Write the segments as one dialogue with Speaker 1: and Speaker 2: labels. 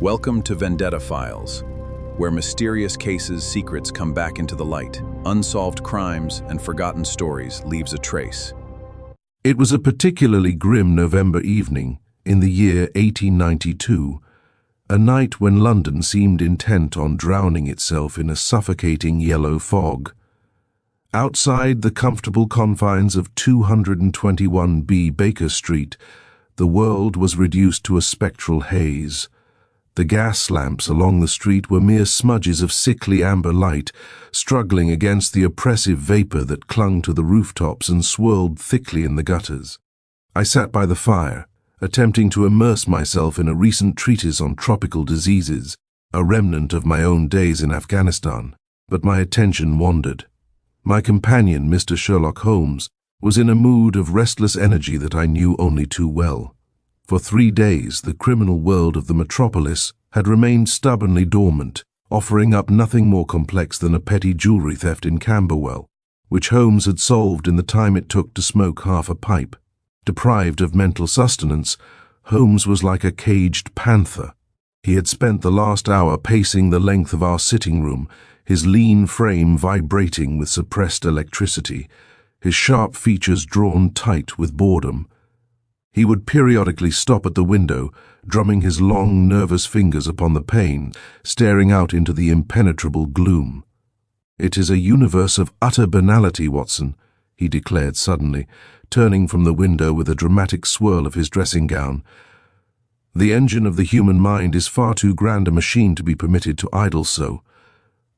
Speaker 1: Welcome to Vendetta Files, where mysterious cases' secrets come back into the light, unsolved crimes and forgotten stories leaves a trace.
Speaker 2: It was a particularly grim November evening in the year 1892, a night when London seemed intent on drowning itself in a suffocating yellow fog. Outside the comfortable confines of 221B Baker Street, the world was reduced to a spectral haze. The gas lamps along the street were mere smudges of sickly amber light, struggling against the oppressive vapor that clung to the rooftops and swirled thickly in the gutters. I sat by the fire, attempting to immerse myself in a recent treatise on tropical diseases, a remnant of my own days in Afghanistan, but my attention wandered. My companion, Mr. Sherlock Holmes, was in a mood of restless energy that I knew only too well. For 3 days, the criminal world of the metropolis had remained stubbornly dormant, offering up nothing more complex than a petty jewelry theft in Camberwell, which Holmes had solved in the time it took to smoke half a pipe. Deprived of mental sustenance, Holmes was like a caged panther. He had spent the last hour pacing the length of our sitting room, his lean frame vibrating with suppressed electricity, his sharp features drawn tight with boredom. He would periodically stop at the window, drumming his long, nervous fingers upon the pane, staring out into the impenetrable gloom. "It is a universe of utter banality, Watson," he declared suddenly, turning from the window with a dramatic swirl of his dressing gown. "The engine of the human mind is far too grand a machine to be permitted to idle so.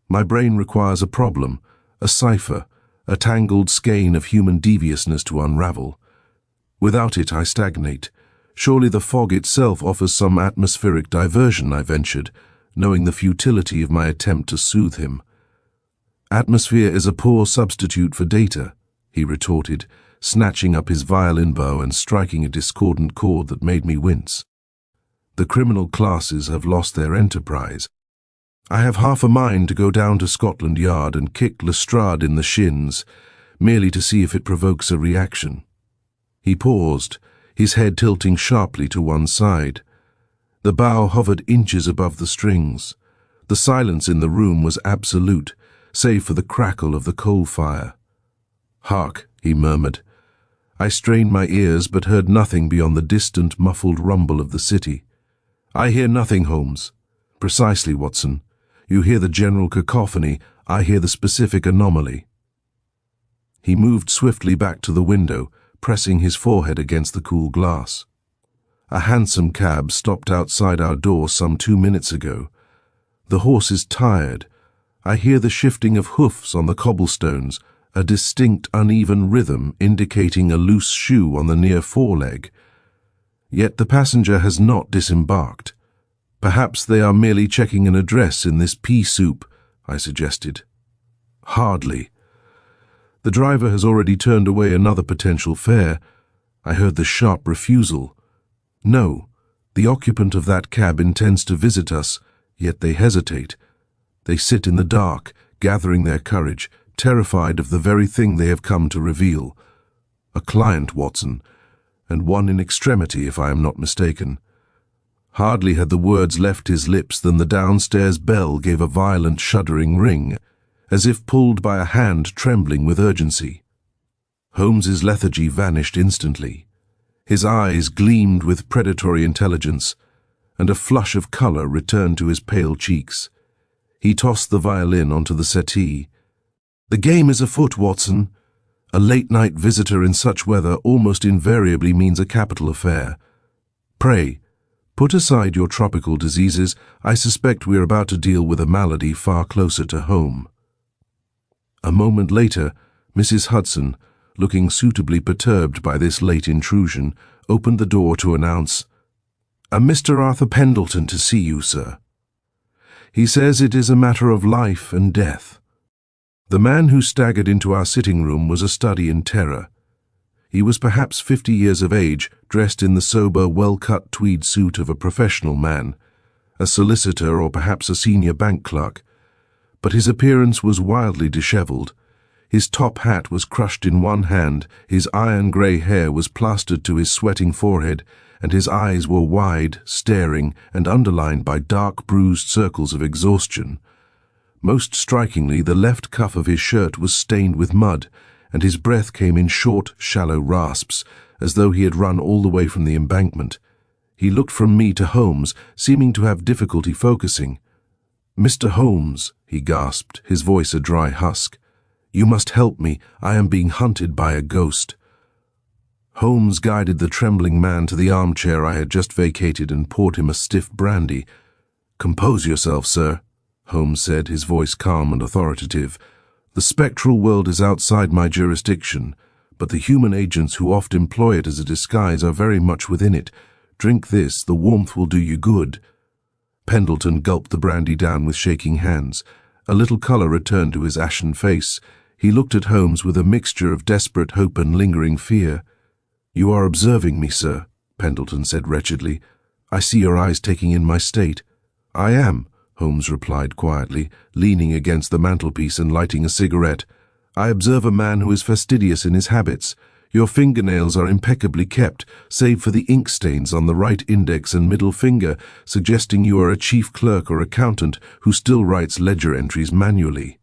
Speaker 2: My brain requires a problem, a cipher, a tangled skein of human deviousness to unravel. Without it, I stagnate. Surely the fog itself offers some atmospheric diversion," I ventured, knowing the futility of my attempt to soothe him. "Atmosphere is a poor substitute for data," he retorted, snatching up his violin bow and striking a discordant chord that made me wince. "The criminal classes have lost their enterprise. I have half a mind to go down to Scotland Yard and kick Lestrade in the shins, merely to see if it provokes a reaction." He paused, his head tilting sharply to one side. The bow hovered inches above the strings. The silence in the room was absolute, save for the crackle of the coal fire. "Hark," he murmured. I strained my ears but heard nothing beyond the distant, muffled rumble of the city. "I hear nothing, Holmes." "Precisely, Watson. You hear the general cacophony, I hear the specific anomaly." He moved swiftly back to the window, pressing his forehead against the cool glass. "A hansom cab stopped outside our door some 2 minutes ago. The horse is tired. I hear the shifting of hoofs on the cobblestones, a distinct uneven rhythm indicating a loose shoe on the near foreleg. Yet the passenger has not disembarked. Perhaps they are merely checking an address in this pea soup," I suggested. "Hardly. The driver has already turned away another potential fare." I heard the sharp refusal. "No, the occupant of that cab intends to visit us, yet they hesitate. They sit in the dark, gathering their courage, terrified of the very thing they have come to reveal. A client, Watson, and one in extremity, if I am not mistaken." Hardly had the words left his lips than the downstairs bell gave a violent shuddering ring, as if pulled by a hand trembling with urgency. Holmes's lethargy vanished instantly. His eyes gleamed with predatory intelligence, and a flush of color returned to his pale cheeks. He tossed the violin onto the settee. "The game is afoot, Watson. A late-night visitor in such weather almost invariably means a capital affair. Pray, put aside your tropical diseases. I suspect we are about to deal with a malady far closer to home." A moment later, Mrs. Hudson, looking suitably perturbed by this late intrusion, opened the door to announce, "A Mr. Arthur Pendleton to see you, sir. He says it is a matter of life and death." The man who staggered into our sitting room was a study in terror. He was perhaps 50 years of age, dressed in the sober, well-cut tweed suit of a professional man, a solicitor or perhaps a senior bank clerk. But his appearance was wildly disheveled. His top hat was crushed in one hand, his iron-grey hair was plastered to his sweating forehead, and his eyes were wide, staring, and underlined by dark, bruised circles of exhaustion. Most strikingly, the left cuff of his shirt was stained with mud, and his breath came in short, shallow rasps, as though he had run all the way from the embankment. He looked from me to Holmes, seeming to have difficulty focusing. "Mr. Holmes," he gasped, his voice a dry husk. "You must help me. I am being hunted by a ghost." Holmes guided the trembling man to the armchair I had just vacated and poured him a stiff brandy. "Compose yourself, sir," Holmes said, his voice calm and authoritative. "The spectral world is outside my jurisdiction, but the human agents who oft employ it as a disguise are very much within it. Drink this, the warmth will do you good." Pendleton gulped the brandy down with shaking hands. A little colour returned to his ashen face. He looked at Holmes with a mixture of desperate hope and lingering fear. "You are observing me, sir," Pendleton said wretchedly. "I see your eyes taking in my state." "I am," Holmes replied quietly, leaning against the mantelpiece and lighting a cigarette. "I observe a man who is fastidious in his habits. Your fingernails are impeccably kept, save for the ink stains on the right index and middle finger, suggesting you are a chief clerk or accountant who still writes ledger entries manually.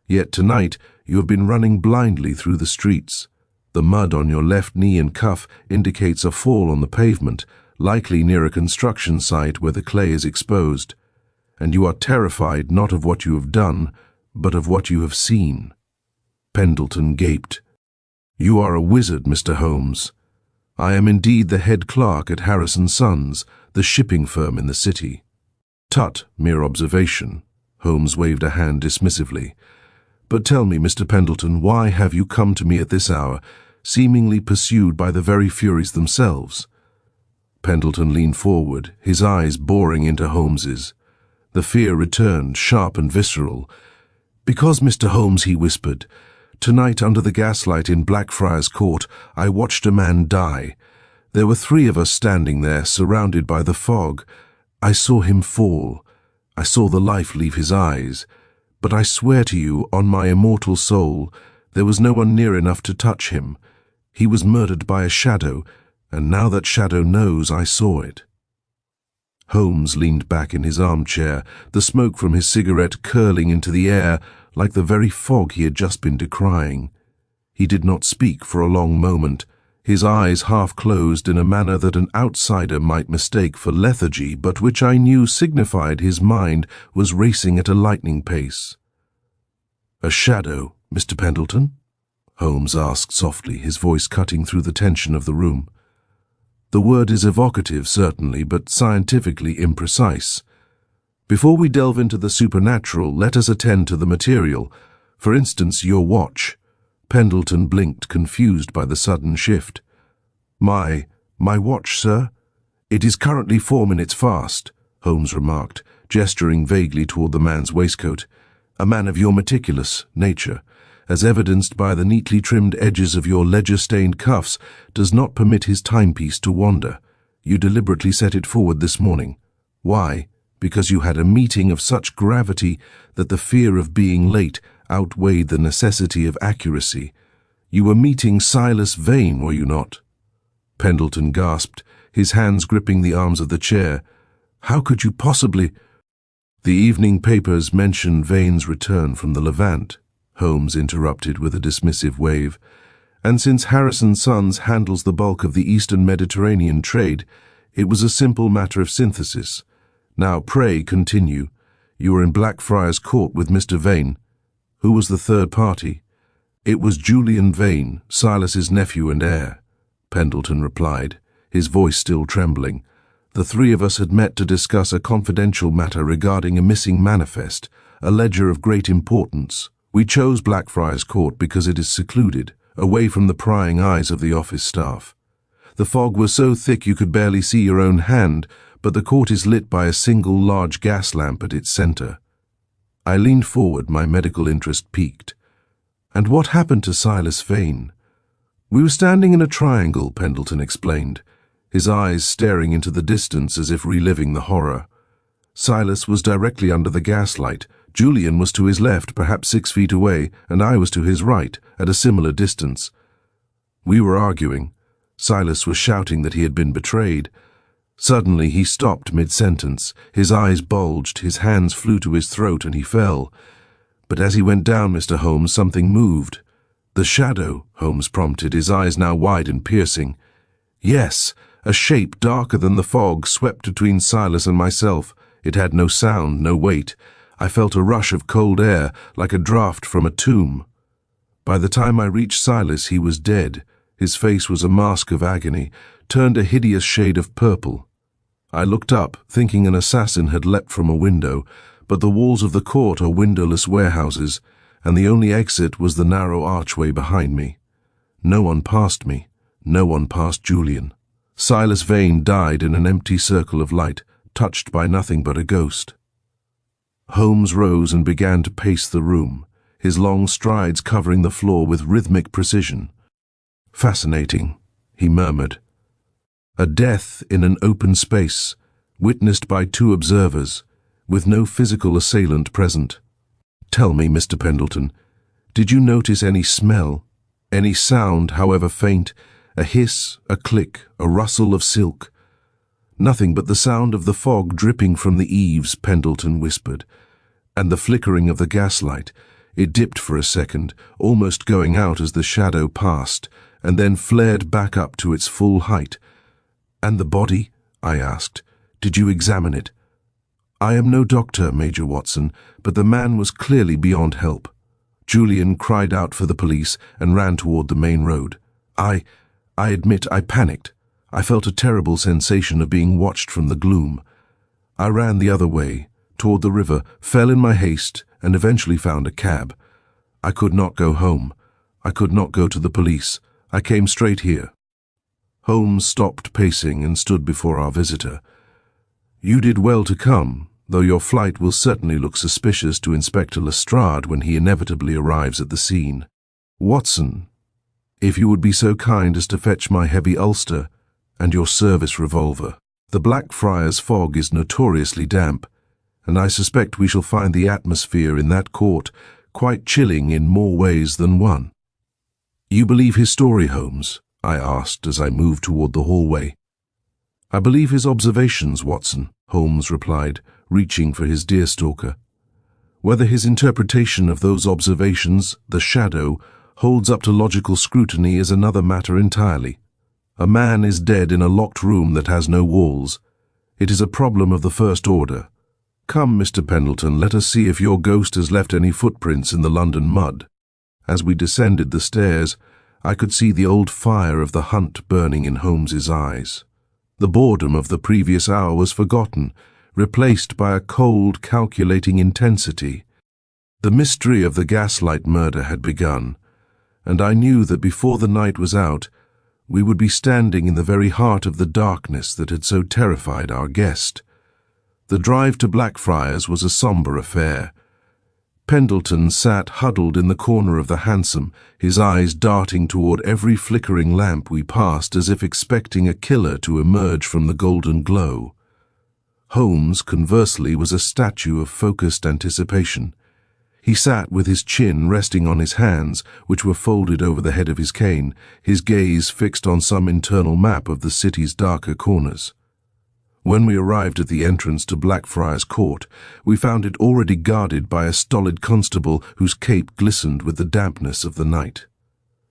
Speaker 2: Yet tonight you have been running blindly through the streets. The mud on your left knee and cuff indicates a fall on the pavement, likely near a construction site where the clay is exposed. And you are terrified not of what you have done, but of what you have seen." Pendleton gaped. "You are a wizard, Mr. Holmes. I am indeed the head clerk at Harris & Sons, the shipping firm in the city." "Tut, mere observation." Holmes waved a hand dismissively. "But tell me, Mr. Pendleton, why have you come to me at this hour, seemingly pursued by the very Furies themselves?" Pendleton leaned forward, his eyes boring into Holmes's. The fear returned, sharp and visceral. "Because, Mr. Holmes," he whispered, "tonight under the gaslight in Blackfriars Court, I watched a man die. There were 3 of us standing there, surrounded by the fog. I saw him fall. I saw the life leave his eyes. But I swear to you, on my immortal soul, there was no one near enough to touch him. He was murdered by a shadow, and now that shadow knows I saw it." Holmes leaned back in his armchair, the smoke from his cigarette curling into the air like the very fog he had just been decrying. He did not speak for a long moment, his eyes half closed in a manner that an outsider might mistake for lethargy, but which I knew signified his mind was racing at a lightning pace. "A shadow, Mr. Pendleton?" Holmes asked softly, his voice cutting through the tension of the room. "The word is evocative, certainly, but scientifically imprecise. Before we delve into the supernatural, let us attend to the material. For instance, your watch." Pendleton blinked, confused by the sudden shift. My watch, sir? It is currently 4 minutes fast," Holmes remarked, gesturing vaguely toward the man's waistcoat. "A man of your meticulous nature, as evidenced by the neatly trimmed edges of your ledger-stained cuffs, does not permit his timepiece to wander. You deliberately set it forward this morning. Why? Because you had a meeting of such gravity that the fear of being late outweighed the necessity of accuracy. You were meeting Silas Vane, were you not?" Pendleton gasped, his hands gripping the arms of the chair. "How could you possibly—" "The evening papers mention Vane's return from the Levant," Holmes interrupted with a dismissive wave. "And since Harris & Sons handles the bulk of the Eastern Mediterranean trade, it was a simple matter of synthesis. Now, pray continue. You were in Blackfriars Court with Mr. Vane. Who was the third party?" "It was Julian Vane, Silas's nephew and heir," Pendleton replied, his voice still trembling. "The 3 of us had met to discuss a confidential matter regarding a missing manifest, a ledger of great importance. We chose Blackfriars Court because it is secluded, away from the prying eyes of the office staff. The fog was so thick you could barely see your own hand, but the court is lit by a single large gas lamp at its center." I leaned forward, my medical interest piqued. "And what happened to Silas Vane?" "We were standing in a triangle," Pendleton explained, his eyes staring into the distance as if reliving the horror. "Silas was directly under the gaslight. Julian was to his left, perhaps 6 feet away, and I was to his right, at a similar distance. We were arguing. Silas was shouting that he had been betrayed. Suddenly he stopped mid-sentence. His eyes bulged, his hands flew to his throat, and he fell. But as he went down, Mr. Holmes, something moved. "The shadow," Holmes prompted, his eyes now wide and piercing. Yes, a shape darker than the fog swept between Silas and myself. It had no sound, no weight. I felt a rush of cold air, like a draught from a tomb. By the time I reached Silas, he was dead. His face was a mask of agony, turned a hideous shade of purple. I looked up, thinking an assassin had leapt from a window, but the walls of the court are windowless warehouses, and the only exit was the narrow archway behind me. No one passed me. No one passed Julian. Silas Vane died in an empty circle of light, touched by nothing but a ghost. Holmes rose and began to pace the room, his long strides covering the floor with rhythmic precision. "Fascinating," he murmured. "A death in an open space, witnessed by two observers, with no physical assailant present. Tell me, Mr. Pendleton, did you notice any smell, any sound, however faint, a hiss, a click, a rustle of silk?" "Nothing but the sound of the fog dripping from the eaves," Pendleton whispered, "and the flickering of the gaslight. It dipped for a second, almost going out as the shadow passed, and then flared back up to its full height." "And the body?" I asked. "Did you examine it?" "I am no doctor, Major Watson, but the man was clearly beyond help." Julian cried out for the police and ran toward the main road. I admit I panicked. I felt a terrible sensation of being watched from the gloom. I ran the other way, toward the river, fell in my haste, and eventually found a cab. I could not go home. I could not go to the police. I came straight here. Holmes stopped pacing and stood before our visitor. "You did well to come, though your flight will certainly look suspicious to Inspector Lestrade when he inevitably arrives at the scene. Watson, if you would be so kind as to fetch my heavy ulster and your service revolver. The Blackfriars fog is notoriously damp, and I suspect we shall find the atmosphere in that court quite chilling in more ways than one." "You believe his story, Holmes?" I asked as I moved toward the hallway. "I believe his observations, Watson," Holmes replied, reaching for his deerstalker. "Whether his interpretation of those observations, the shadow, holds up to logical scrutiny is another matter entirely. A man is dead in a locked room that has no walls. It is a problem of the first order. Come, Mr. Pendleton, let us see if your ghost has left any footprints in the London mud." As we descended the stairs, I could see the old fire of the hunt burning in Holmes's eyes. The boredom of the previous hour was forgotten, replaced by a cold, calculating intensity. The mystery of the Gaslight murder had begun, and I knew that before the night was out, we would be standing in the very heart of the darkness that had so terrified our guest. The drive to Blackfriars was a somber affair. Pendleton sat huddled in the corner of the hansom, his eyes darting toward every flickering lamp we passed as if expecting a killer to emerge from the golden glow. Holmes, conversely, was a statue of focused anticipation. He sat with his chin resting on his hands, which were folded over the head of his cane, his gaze fixed on some internal map of the city's darker corners. When we arrived at the entrance to Blackfriars Court, we found it already guarded by a stolid constable whose cape glistened with the dampness of the night.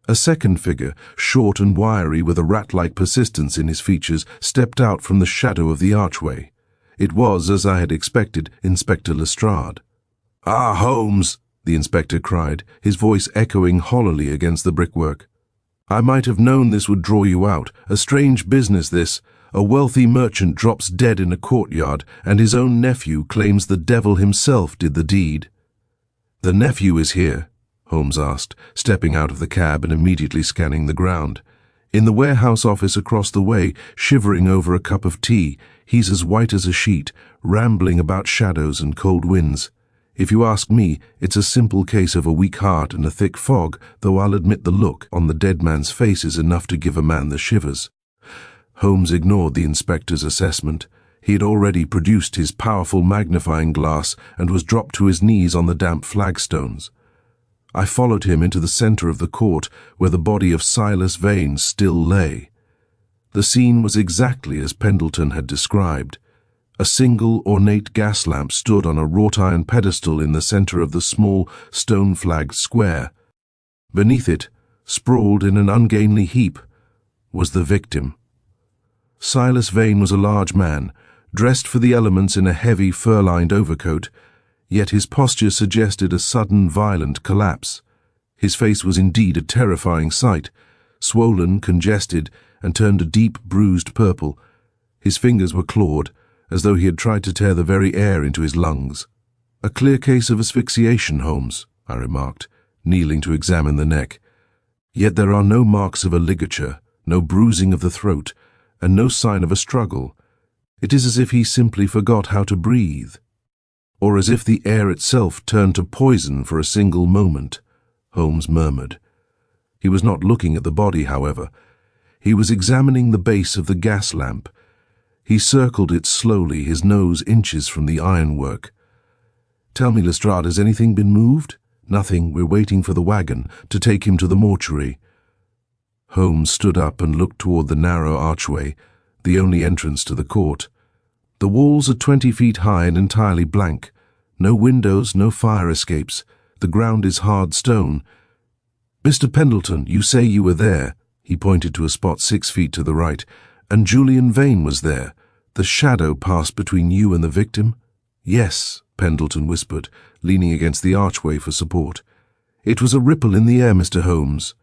Speaker 2: A second figure, short and wiry with a rat-like persistence in his features, stepped out from the shadow of the archway. It was, as I had expected, Inspector Lestrade. "Ah, Holmes!" the inspector cried, his voice echoing hollowly against the brickwork. "I might have known this would draw you out. A strange business, this. A wealthy merchant drops dead in a courtyard, and his own nephew claims the devil himself did the deed." "The nephew is here?" Holmes asked, stepping out of the cab and immediately scanning the ground. "In the warehouse office across the way, shivering over a cup of tea. He's as white as a sheet, rambling about shadows and cold winds. If you ask me, it's a simple case of a weak heart and a thick fog, though I'll admit the look on the dead man's face is enough to give a man the shivers." Holmes ignored the inspector's assessment. He had already produced his powerful magnifying glass and was dropped to his knees on the damp flagstones. I followed him into the center of the court, where the body of Silas Vane still lay. The scene was exactly as Pendleton had described. A single ornate gas lamp stood on a wrought-iron pedestal in the center of the small, stone-flagged square. Beneath it, sprawled in an ungainly heap, was the victim. Silas Vane was a large man, dressed for the elements in a heavy fur-lined overcoat, yet his posture suggested a sudden, violent collapse. His face was indeed a terrifying sight, swollen, congested, and turned a deep, bruised purple. His fingers were clawed, as though he had tried to tear the very air into his lungs. "A clear case of asphyxiation, Holmes," I remarked, kneeling to examine the neck. "Yet there are no marks of a ligature, no bruising of the throat, and no sign of a struggle. It is as if he simply forgot how to breathe, or as if the air itself turned to poison for a single moment," Holmes murmured. He was not looking at the body, however. He was examining the base of the gas lamp. He circled it slowly, his nose inches from the ironwork. "Tell me, Lestrade, has anything been moved?" "Nothing. We're waiting for the wagon to take him to the mortuary." Holmes stood up and looked toward the narrow archway, the only entrance to the court. The walls are 20 feet high and entirely blank. No windows, no fire escapes. The ground is hard stone. "Mr. Pendleton, you say you were there." He pointed to a spot 6 feet to the right. "And Julian Vane was there. The shadow passed between you and the victim?" "Yes," Pendleton whispered, leaning against the archway for support. "It was a ripple in the air, Mr. Holmes.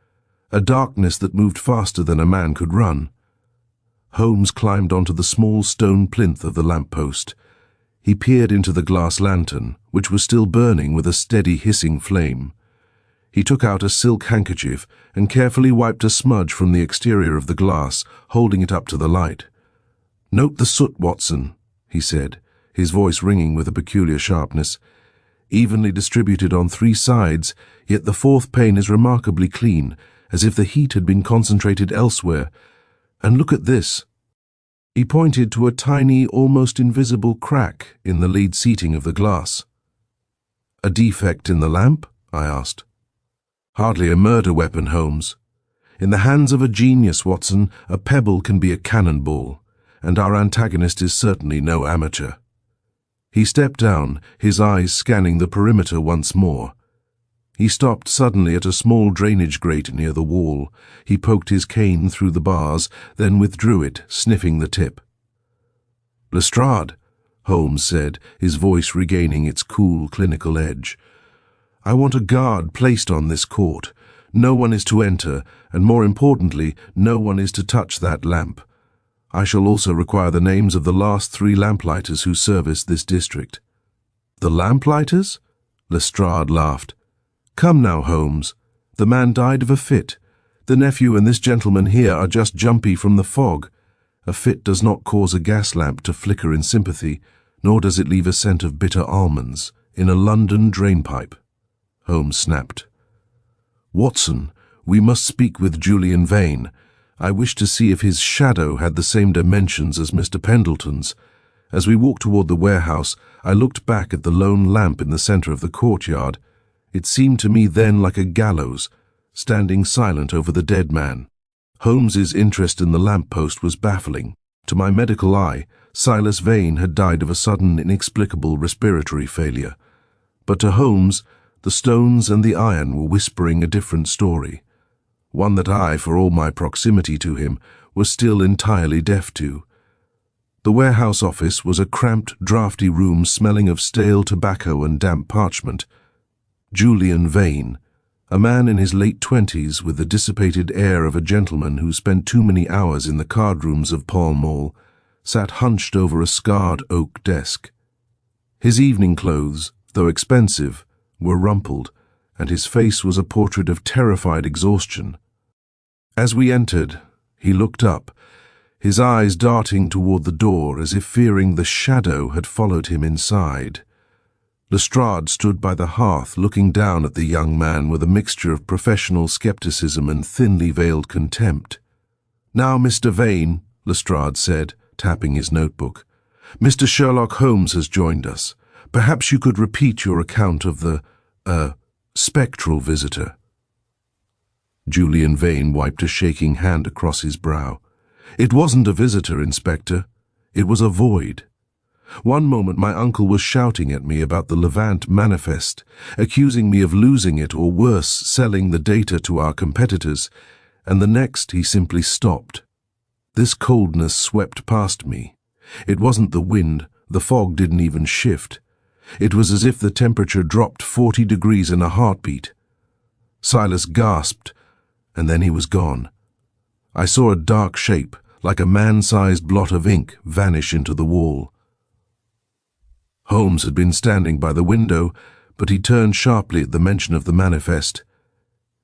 Speaker 2: A darkness that moved faster than a man could run." Holmes climbed onto the small stone plinth of the lamp-post. He peered into the glass lantern, which was still burning with a steady hissing flame. He took out a silk handkerchief and carefully wiped a smudge from the exterior of the glass, holding it up to the light. "Note the soot, Watson," he said, his voice ringing with a peculiar sharpness. "Evenly distributed on 3 sides, yet the 4th pane is remarkably clean, as if the heat had been concentrated elsewhere. And look at this." He pointed to a tiny, almost invisible crack in the lead seating of the glass. "A defect in the lamp?" I asked. "Hardly a murder weapon, Holmes. In the hands of a genius, Watson, a pebble can be a cannonball, and our antagonist is certainly no amateur." He stepped down, his eyes scanning the perimeter once more. He stopped suddenly at a small drainage grate near the wall. He poked his cane through the bars, then withdrew it, sniffing the tip. "Lestrade," Holmes said, his voice regaining its cool, clinical edge. "I want a guard placed on this court. No one is to enter, and more importantly, no one is to touch that lamp. I shall also require the names of the last 3 lamplighters who serviced this district." "The lamplighters?" Lestrade laughed. "Come now, Holmes. The man died of a fit. The nephew and this gentleman here are just jumpy from the fog. A fit does not cause a gas lamp to flicker in sympathy, nor does it leave a scent of bitter almonds in a London drainpipe." Holmes snapped. "Watson, we must speak with Julian Vane. I wish to see if his shadow had the same dimensions as Mr. Pendleton's." As we walked toward the warehouse, I looked back at the lone lamp in the center of the courtyard. It seemed to me then like a gallows, standing silent over the dead man. Holmes's interest in the lamp-post was baffling. To my medical eye, Silas Vane had died of a sudden, inexplicable respiratory failure. But to Holmes, the stones and the iron were whispering a different story, one that I, for all my proximity to him, was still entirely deaf to. The warehouse office was a cramped, draughty room smelling of stale tobacco and damp parchment. Julian Vane, a man in his late 20s with the dissipated air of a gentleman who spent too many hours in the card rooms of Pall Mall, sat hunched over a scarred oak desk. His evening clothes, though expensive, were rumpled, and his face was a portrait of terrified exhaustion. As we entered, he looked up, his eyes darting toward the door as if fearing the shadow had followed him inside. Lestrade stood by the hearth looking down at the young man with a mixture of professional skepticism and thinly veiled contempt. "Now, Mr. Vane," Lestrade said, tapping his notebook, "Mr. Sherlock Holmes has joined us. Perhaps you could repeat your account of the, spectral visitor." Julian Vane wiped a shaking hand across his brow. It wasn't a visitor, Inspector. It was a void. One moment my uncle was shouting at me about the Levant manifest, accusing me of losing it or worse, selling the data to our competitors, and the next he simply stopped. This coldness swept past me. It wasn't the wind, the fog didn't even shift. It was as if the temperature dropped 40 degrees in a heartbeat. Silas gasped, and then he was gone. I saw a dark shape, like a man-sized blot of ink, vanish into the wall. Holmes had been standing by the window, but he turned sharply at the mention of the manifest.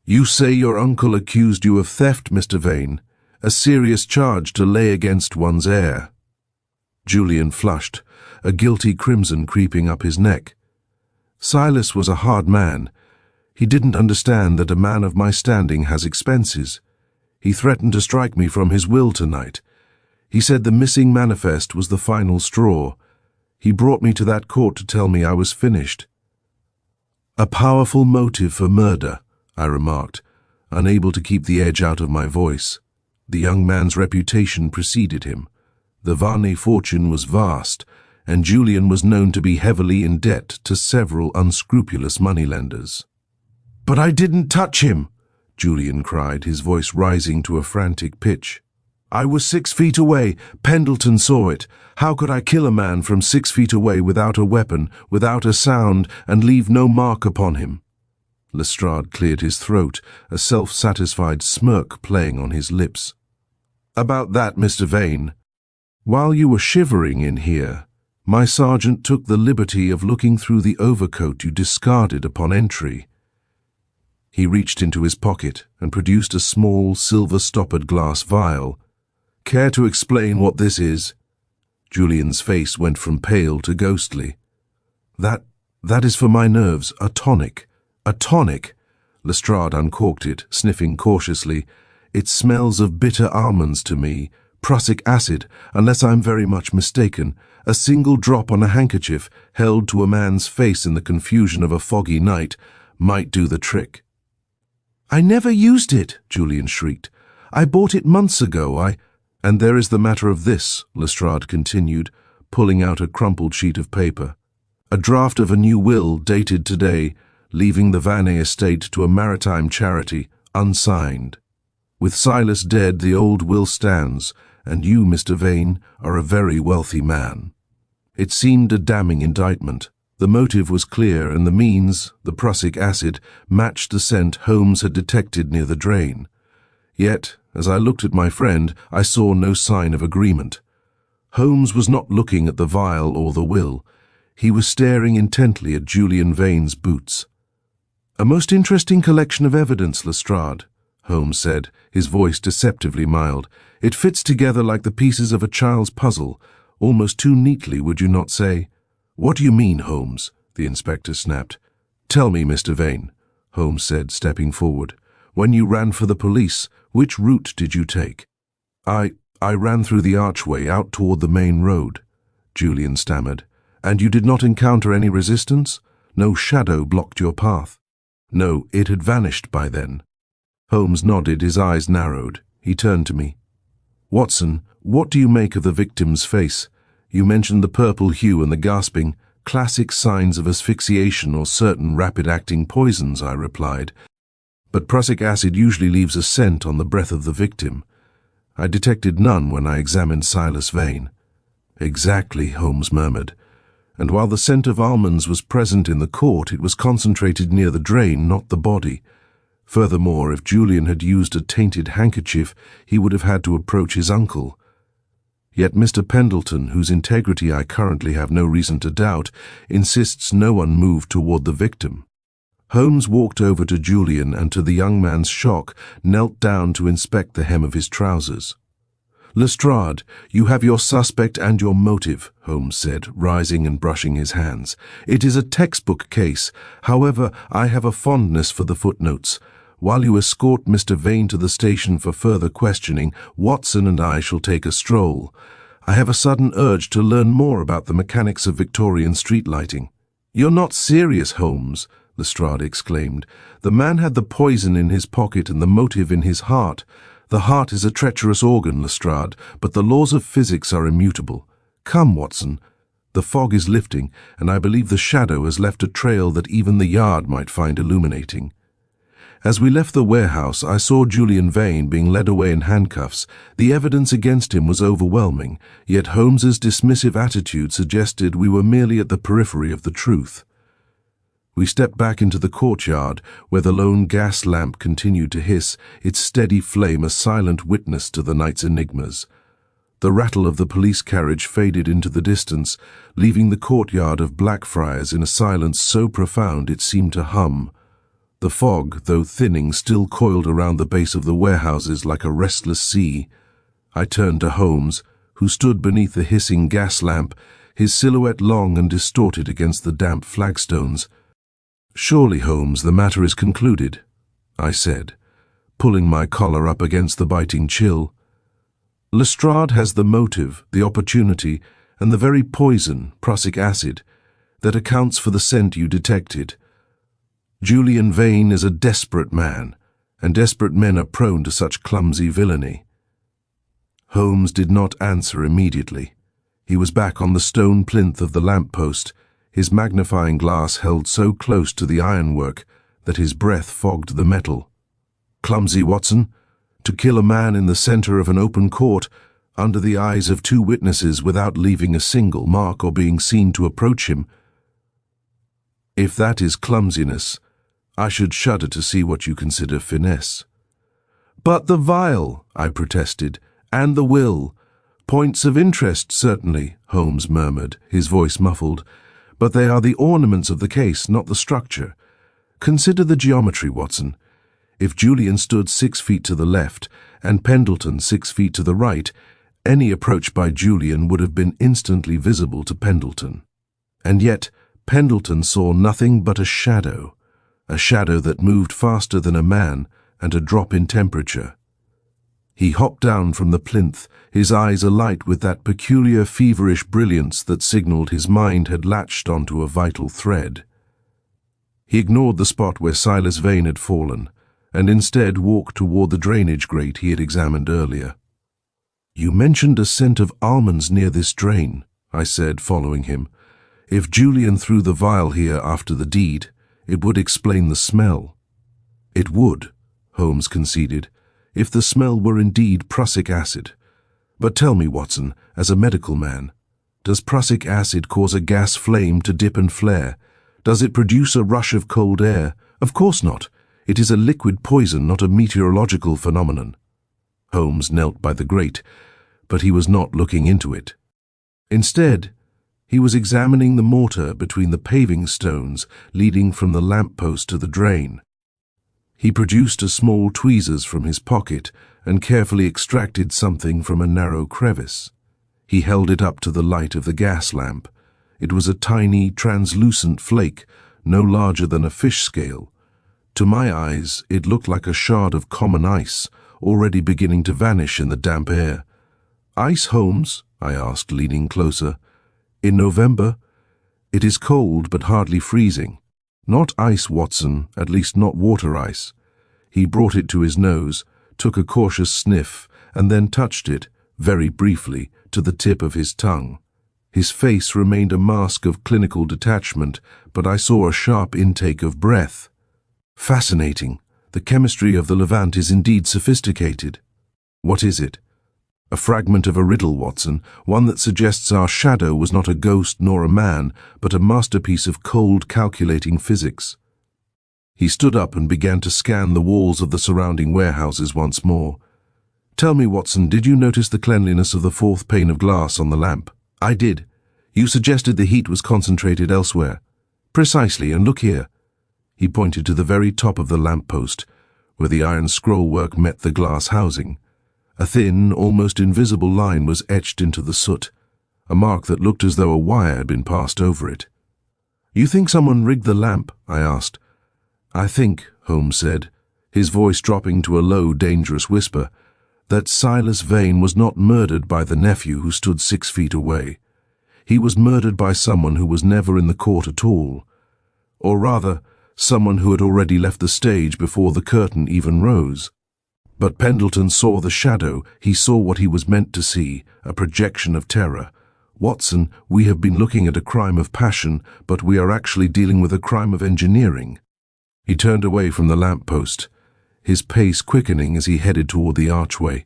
Speaker 2: "You say your uncle accused you of theft, Mr. Vane, a serious charge to lay against one's heir." Julian flushed, a guilty crimson creeping up his neck. Silas was a hard man. He didn't understand that a man of my standing has expenses. He threatened to strike me from his will tonight. He said the missing manifest was the final straw. He brought me to that court to tell me I was finished. "A powerful motive for murder," I remarked, unable to keep the edge out of my voice. The young man's reputation preceded him. The Varney fortune was vast, and Julian was known to be heavily in debt to several unscrupulous moneylenders. "But I didn't touch him," Julian cried, his voice rising to a frantic pitch. "I was 6 feet away. Pendleton saw it. How could I kill a man from 6 feet away without a weapon, without a sound, and leave no mark upon him?" Lestrade cleared his throat, a self-satisfied smirk playing on his lips. "About that, Mr. Vane. While you were shivering in here, my sergeant took the liberty of looking through the overcoat you discarded upon entry." He reached into his pocket and produced a small, silver-stoppered glass vial. "Care to explain what this is?" Julian's face went from pale to ghostly. That is for my nerves. A tonic. A tonic." Lestrade uncorked it, sniffing cautiously. "It smells of bitter almonds to me. Prussic acid, unless I'm very much mistaken. A single drop on a handkerchief, held to a man's face in the confusion of a foggy night, might do the trick." "I never used it," Julian shrieked. "I bought it months ago. "And there is the matter of this," Lestrade continued, pulling out a crumpled sheet of paper. "A draft of a new will dated today, leaving the Varney estate to a maritime charity, unsigned. With Silas dead, the old will stands, and you, Mr. Vane, are a very wealthy man." It seemed a damning indictment. The motive was clear, and the means, the prussic acid, matched the scent Holmes had detected near the drain. Yet, as I looked at my friend, I saw no sign of agreement. Holmes was not looking at the vial or the will. He was staring intently at Julian Vane's boots. "A most interesting collection of evidence, Lestrade," Holmes said, his voice deceptively mild. "It fits together like the pieces of a child's puzzle, almost too neatly, would you not say?" "What do you mean, Holmes?" the inspector snapped. "Tell me, Mr. Vane," Holmes said, stepping forward. "When you ran for the police, which route did you take?" I ran through the archway out toward the main road," Julian stammered. "And you did not encounter any resistance? No shadow blocked your path?" "No, it had vanished by then." Holmes nodded, his eyes narrowed. He turned to me. "Watson, what do you make of the victim's face? You mentioned the purple hue and the gasping, classic signs of asphyxiation or certain rapid-acting poisons," I replied. "But prussic acid usually leaves a scent on the breath of the victim. I detected none when I examined Silas Vane." "Exactly," Holmes murmured. "And while the scent of almonds was present in the court, it was concentrated near the drain, not the body. Furthermore, if Julian had used a tainted handkerchief, he would have had to approach his uncle. Yet Mr. Pendleton, whose integrity I currently have no reason to doubt, insists no one moved toward the victim." Holmes walked over to Julian and, to the young man's shock, knelt down to inspect the hem of his trousers. "Lestrade, you have your suspect and your motive," Holmes said, rising and brushing his hands. "It is a textbook case. However, I have a fondness for the footnotes. While you escort Mr. Vane to the station for further questioning, Watson and I shall take a stroll. I have a sudden urge to learn more about the mechanics of Victorian street lighting." "You're not serious, Holmes," Lestrade exclaimed. "The man had the poison in his pocket and the motive in his heart. The heart is a treacherous organ, Lestrade, but the laws of physics are immutable. Come, Watson. The fog is lifting, and I believe the shadow has left a trail that even the yard might find illuminating. As we left the warehouse, I saw Julian Vane being led away in handcuffs. The evidence against him was overwhelming, yet Holmes's dismissive attitude suggested we were merely at the periphery of the truth. We stepped back into the courtyard, where the lone gas lamp continued to hiss, its steady flame a silent witness to the night's enigmas. The rattle of the police carriage faded into the distance, leaving the courtyard of Blackfriars in a silence so profound it seemed to hum. The fog, though thinning, still coiled around the base of the warehouses like a restless sea. I turned to Holmes, who stood beneath the hissing gas lamp, his silhouette long and distorted against the damp flagstones. "Surely, Holmes, the matter is concluded," I said, pulling my collar up against the biting chill. "Lestrade has the motive, the opportunity, and the very poison, prussic acid, that accounts for the scent you detected. Julian Vane is a desperate man, and desperate men are prone to such clumsy villainy." Holmes did not answer immediately. He was back on the stone plinth of the lamp-post, his magnifying glass held so close to the ironwork that his breath fogged the metal. "Clumsy, Watson? To kill a man in the center of an open court, under the eyes of two witnesses without leaving a single mark or being seen to approach him? If that is clumsiness, I should shudder to see what you consider finesse." "But the vial," I protested, "and the will. Points of interest, certainly," Holmes murmured, his voice muffled, "but they are the ornaments of the case, not the structure. Consider the geometry, Watson. If Julian stood 6 feet to the left and Pendleton 6 feet to the right, any approach by Julian would have been instantly visible to Pendleton. And yet Pendleton saw nothing but a shadow that moved faster than a man and a drop in temperature. He hopped down from the plinth, his eyes alight with that peculiar feverish brilliance that signaled his mind had latched onto a vital thread. He ignored the spot where Silas Vane had fallen, and instead walked toward the drainage grate he had examined earlier. "You mentioned a scent of almonds near this drain," I said, following him. "If Julian threw the vial here after the deed, it would explain the smell." "It would," Holmes conceded, "if the smell were indeed prussic acid. But tell me, Watson, as a medical man, does prussic acid cause a gas flame to dip and flare? Does it produce a rush of cold air? Of course not. It is a liquid poison, not a meteorological phenomenon." Holmes knelt by the grate, but he was not looking into it. Instead, he was examining the mortar between the paving stones leading from the lamp-post to the drain. He produced a small tweezers from his pocket and carefully extracted something from a narrow crevice. He held it up to the light of the gas lamp. It was a tiny, translucent flake, no larger than a fish scale. To my eyes, it looked like a shard of common ice, already beginning to vanish in the damp air. "Ice, Holmes?" I asked, leaning closer. "In November? It is cold, but hardly freezing. Not ice, Watson, at least not water ice." He brought it to his nose, took a cautious sniff, and then touched it, very briefly, to the tip of his tongue. His face remained a mask of clinical detachment, but I saw a sharp intake of breath. "Fascinating. The chemistry of the Levant is indeed sophisticated." "What is it?" "A fragment of a riddle, Watson, one that suggests our shadow was not a ghost nor a man, but a masterpiece of cold, calculating physics." He stood up and began to scan the walls of the surrounding warehouses once more. "Tell me, Watson, did you notice the cleanliness of the fourth pane of glass on the lamp?" "I did. You suggested the heat was concentrated elsewhere." "Precisely, and look here." He pointed to the very top of the lamp-post, where the iron scrollwork met the glass housing. A thin, almost invisible line was etched into the soot, a mark that looked as though a wire had been passed over it. "You think someone rigged the lamp?" I asked. "I think," Holmes said, his voice dropping to a low, dangerous whisper, "that Silas Vane was not murdered by the nephew who stood 6 feet away. He was murdered by someone who was never in the court at all. Or rather, someone who had already left the stage before the curtain even rose." But Pendleton saw the shadow. He saw what he was meant to see, a projection of terror. "Watson, we have been looking at a crime of passion, but we are actually dealing with a crime of engineering." He turned away from the lamppost, his pace quickening as he headed toward the archway.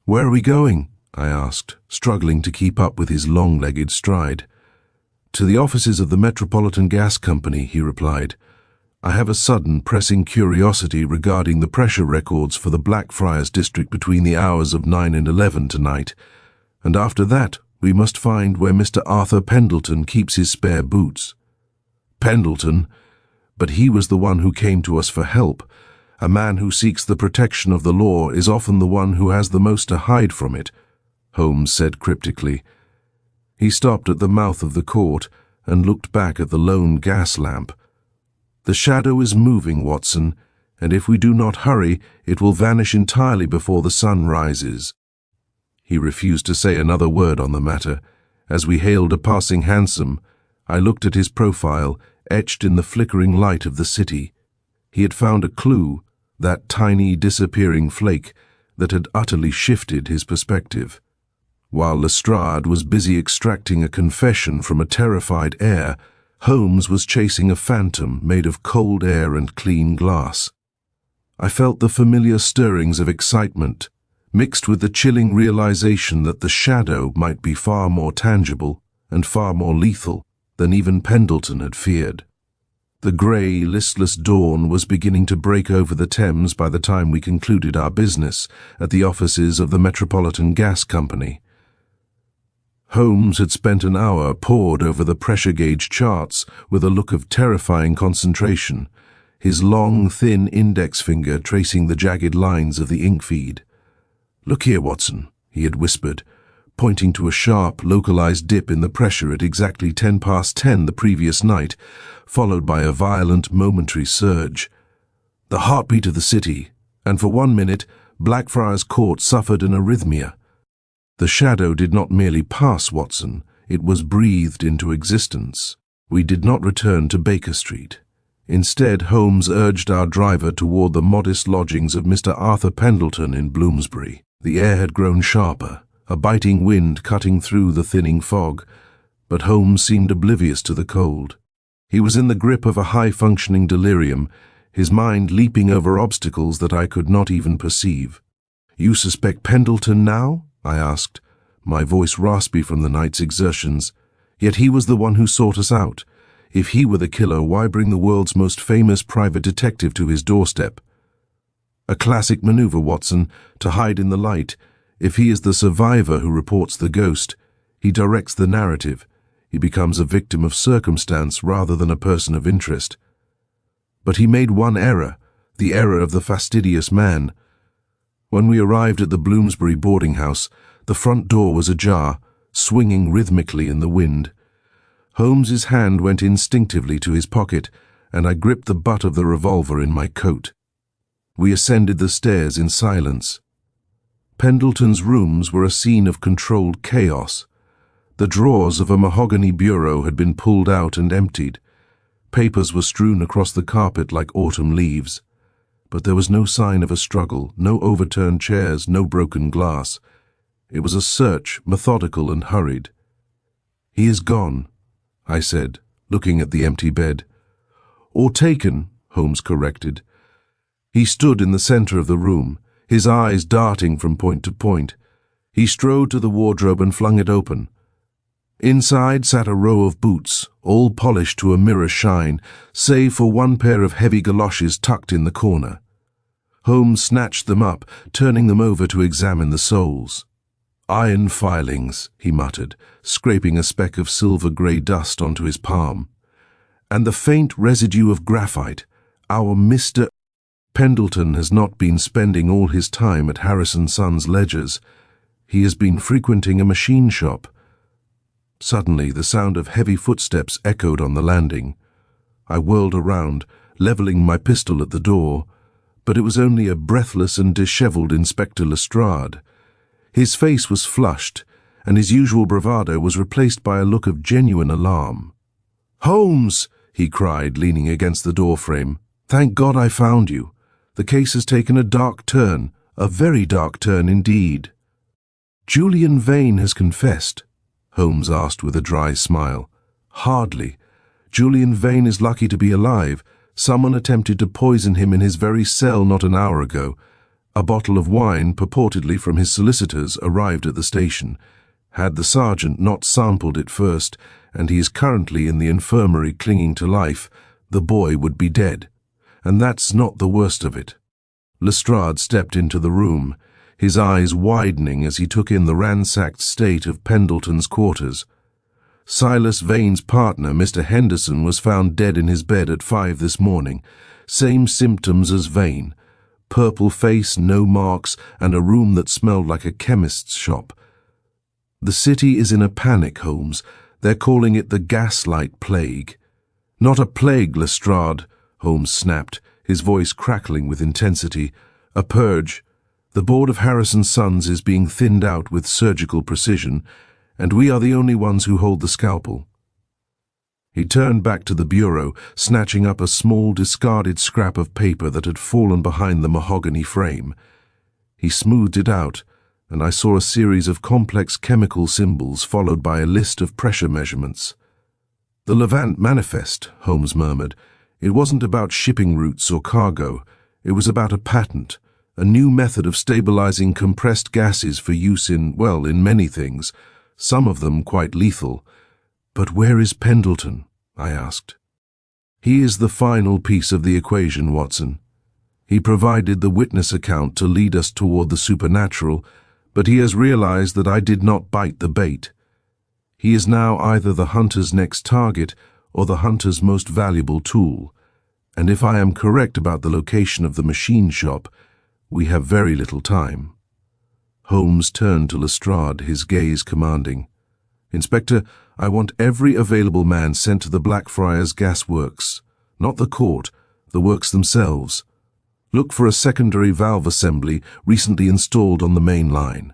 Speaker 2: "Where are we going?" I asked, struggling to keep up with his long-legged stride. "To the offices of the Metropolitan Gas Company," he replied. "I have a sudden, pressing curiosity regarding the pressure records for the Blackfriars district between the hours of 9 and 11 tonight, and after that we must find where Mr. Arthur Pendleton keeps his spare boots." Pendleton? But he was the one who came to us for help. A man who seeks the protection of the law is often the one who has the most to hide from it, Holmes said cryptically. He stopped at the mouth of the court and looked back at the lone gas lamp. "The shadow is moving, Watson, and if we do not hurry, it will vanish entirely before the sun rises." He refused to say another word on the matter. As we hailed a passing hansom, I looked at his profile, etched in the flickering light of the city. He had found a clue, that tiny disappearing flake that had utterly shifted his perspective. While Lestrade was busy extracting a confession from a terrified heir, Holmes was chasing a phantom made of cold air and clean glass. I felt the familiar stirrings of excitement, mixed with the chilling realization that the shadow might be far more tangible and far more lethal than even Pendleton had feared. The grey, listless dawn was beginning to break over the Thames by the time we concluded our business at the offices of the Metropolitan Gas Company. Holmes had spent an hour pored over the pressure gauge charts with a look of terrifying concentration, his long, thin index finger tracing the jagged lines of the ink feed. "Look here, Watson," he had whispered, pointing to a sharp, localized dip in the pressure at exactly 10 past 10 the previous night, followed by a violent, momentary surge. "The heartbeat of the city, and for 1 minute, Blackfriars Court suffered an arrhythmia. The shadow did not merely pass, Watson, it was breathed into existence." We did not return to Baker Street. Instead, Holmes urged our driver toward the modest lodgings of Mr. Arthur Pendleton in Bloomsbury. The air had grown sharper, a biting wind cutting through the thinning fog, but Holmes seemed oblivious to the cold. He was in the grip of a high-functioning delirium, his mind leaping over obstacles that I could not even perceive. "You suspect Pendleton now?" I asked, my voice raspy from the night's exertions. "Yet he was the one who sought us out. If he were the killer, why bring the world's most famous private detective to his doorstep? A classic maneuver, Watson, to hide in the light. If he is the survivor who reports the ghost, he directs the narrative. He becomes a victim of circumstance rather than a person of interest. But he made one error, the error of the fastidious man. When we arrived at the Bloomsbury boarding house, the front door was ajar, swinging rhythmically in the wind. Holmes's hand went instinctively to his pocket, and I gripped the butt of the revolver in my coat. We ascended the stairs in silence. Pendleton's rooms were a scene of controlled chaos. The drawers of a mahogany bureau had been pulled out and emptied. Papers were strewn across the carpet like autumn leaves. But there was no sign of a struggle, no overturned chairs, no broken glass. It was a search, methodical and hurried. "He is gone," I said, looking at the empty bed. "Or taken," Holmes corrected. He stood in the center of the room, his eyes darting from point to point. He strode to the wardrobe and flung it open. Inside sat a row of boots, all polished to a mirror shine, save for one pair of heavy galoshes tucked in the corner. Holmes snatched them up, turning them over to examine the soles. "Iron filings," he muttered, scraping a speck of silver-grey dust onto his palm. "And the faint residue of graphite. Our Mr. Pendleton has not been spending all his time at Harrison Sons' ledgers. He has been frequenting a machine shop." Suddenly, the sound of heavy footsteps echoed on the landing. I whirled around, leveling my pistol at the door, but it was only a breathless and disheveled Inspector Lestrade. His face was flushed, and his usual bravado was replaced by a look of genuine alarm. "Holmes!" he cried, leaning against the doorframe. "Thank God I found you. The case has taken a dark turn, a very dark turn indeed." "Julian Vane has confessed?" Holmes asked with a dry smile. "Hardly. Julian Vane is lucky to be alive. Someone attempted to poison him in his very cell not an hour ago. A bottle of wine, purportedly from his solicitors, arrived at the station. Had the sergeant not sampled it first, and he is currently in the infirmary clinging to life, the boy would be dead. And that's not the worst of it." Lestrade stepped into the room, his eyes widening as he took in the ransacked state of Pendleton's quarters. "Silas Vane's partner, Mr. Henderson, was found dead in his bed at 5 this morning. Same symptoms as Vane. Purple face, no marks, and a room that smelled like a chemist's shop. The city is in a panic, Holmes. They're calling it the Gaslight Plague." "Not a plague, Lestrade," Holmes snapped, his voice crackling with intensity. "A purge. The board of Harrison Sons is being thinned out with surgical precision, and we are the only ones who hold the scalpel." He turned back to the bureau, snatching up a small discarded scrap of paper that had fallen behind the mahogany frame. He smoothed it out, and I saw a series of complex chemical symbols followed by a list of pressure measurements. "The Levant Manifest," Holmes murmured. "It wasn't about shipping routes or cargo. It was about a patent, a new method of stabilizing compressed gases for use in many things, some of them quite lethal." "But where is Pendleton?" I asked. "He is the final piece of the equation, Watson. He provided the witness account to lead us toward the supernatural, but he has realized that I did not bite the bait. He is now either the hunter's next target or the hunter's most valuable tool, and if I am correct about the location of the machine shop, we have very little time." Holmes turned to Lestrade, his gaze commanding. "Inspector, I want every available man sent to the Blackfriars Gas Works, not the court, the works themselves. Look for a secondary valve assembly recently installed on the main line.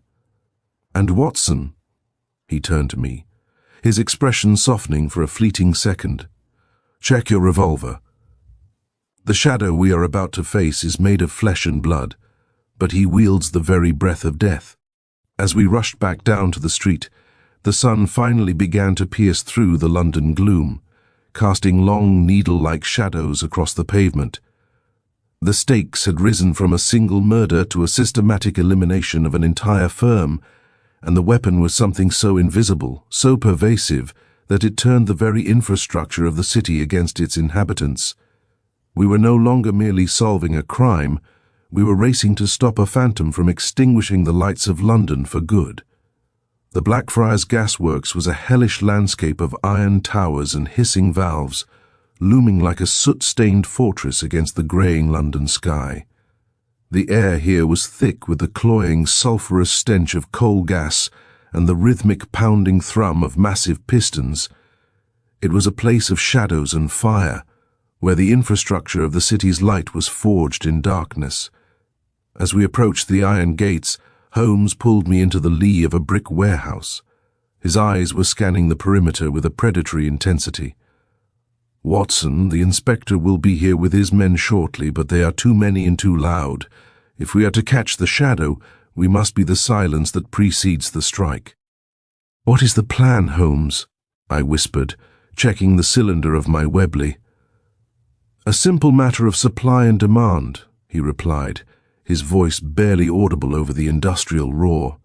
Speaker 2: And Watson," he turned to me, his expression softening for a fleeting second, "check your revolver. The shadow we are about to face is made of flesh and blood, but he wields the very breath of death." As we rushed back down to the street, the sun finally began to pierce through the London gloom, casting long needle-like shadows across the pavement. The stakes had risen from a single murder to a systematic elimination of an entire firm, and the weapon was something so invisible, so pervasive, that it turned the very infrastructure of the city against its inhabitants. We were no longer merely solving a crime, we were racing to stop a phantom from extinguishing the lights of London for good. The Blackfriars Gasworks was a hellish landscape of iron towers and hissing valves, looming like a soot-stained fortress against the greying London sky. The air here was thick with the cloying, sulphurous stench of coal gas and the rhythmic pounding thrum of massive pistons. It was a place of shadows and fire, where the infrastructure of the city's light was forged in darkness. As we approached the iron gates, Holmes pulled me into the lee of a brick warehouse. His eyes were scanning the perimeter with a predatory intensity. "Watson, the inspector will be here with his men shortly, but they are too many and too loud. If we are to catch the shadow, we must be the silence that precedes the strike." "What is the plan, Holmes?" I whispered, checking the cylinder of my Webley. "A simple matter of supply and demand," he replied, his voice barely audible over the industrial roar.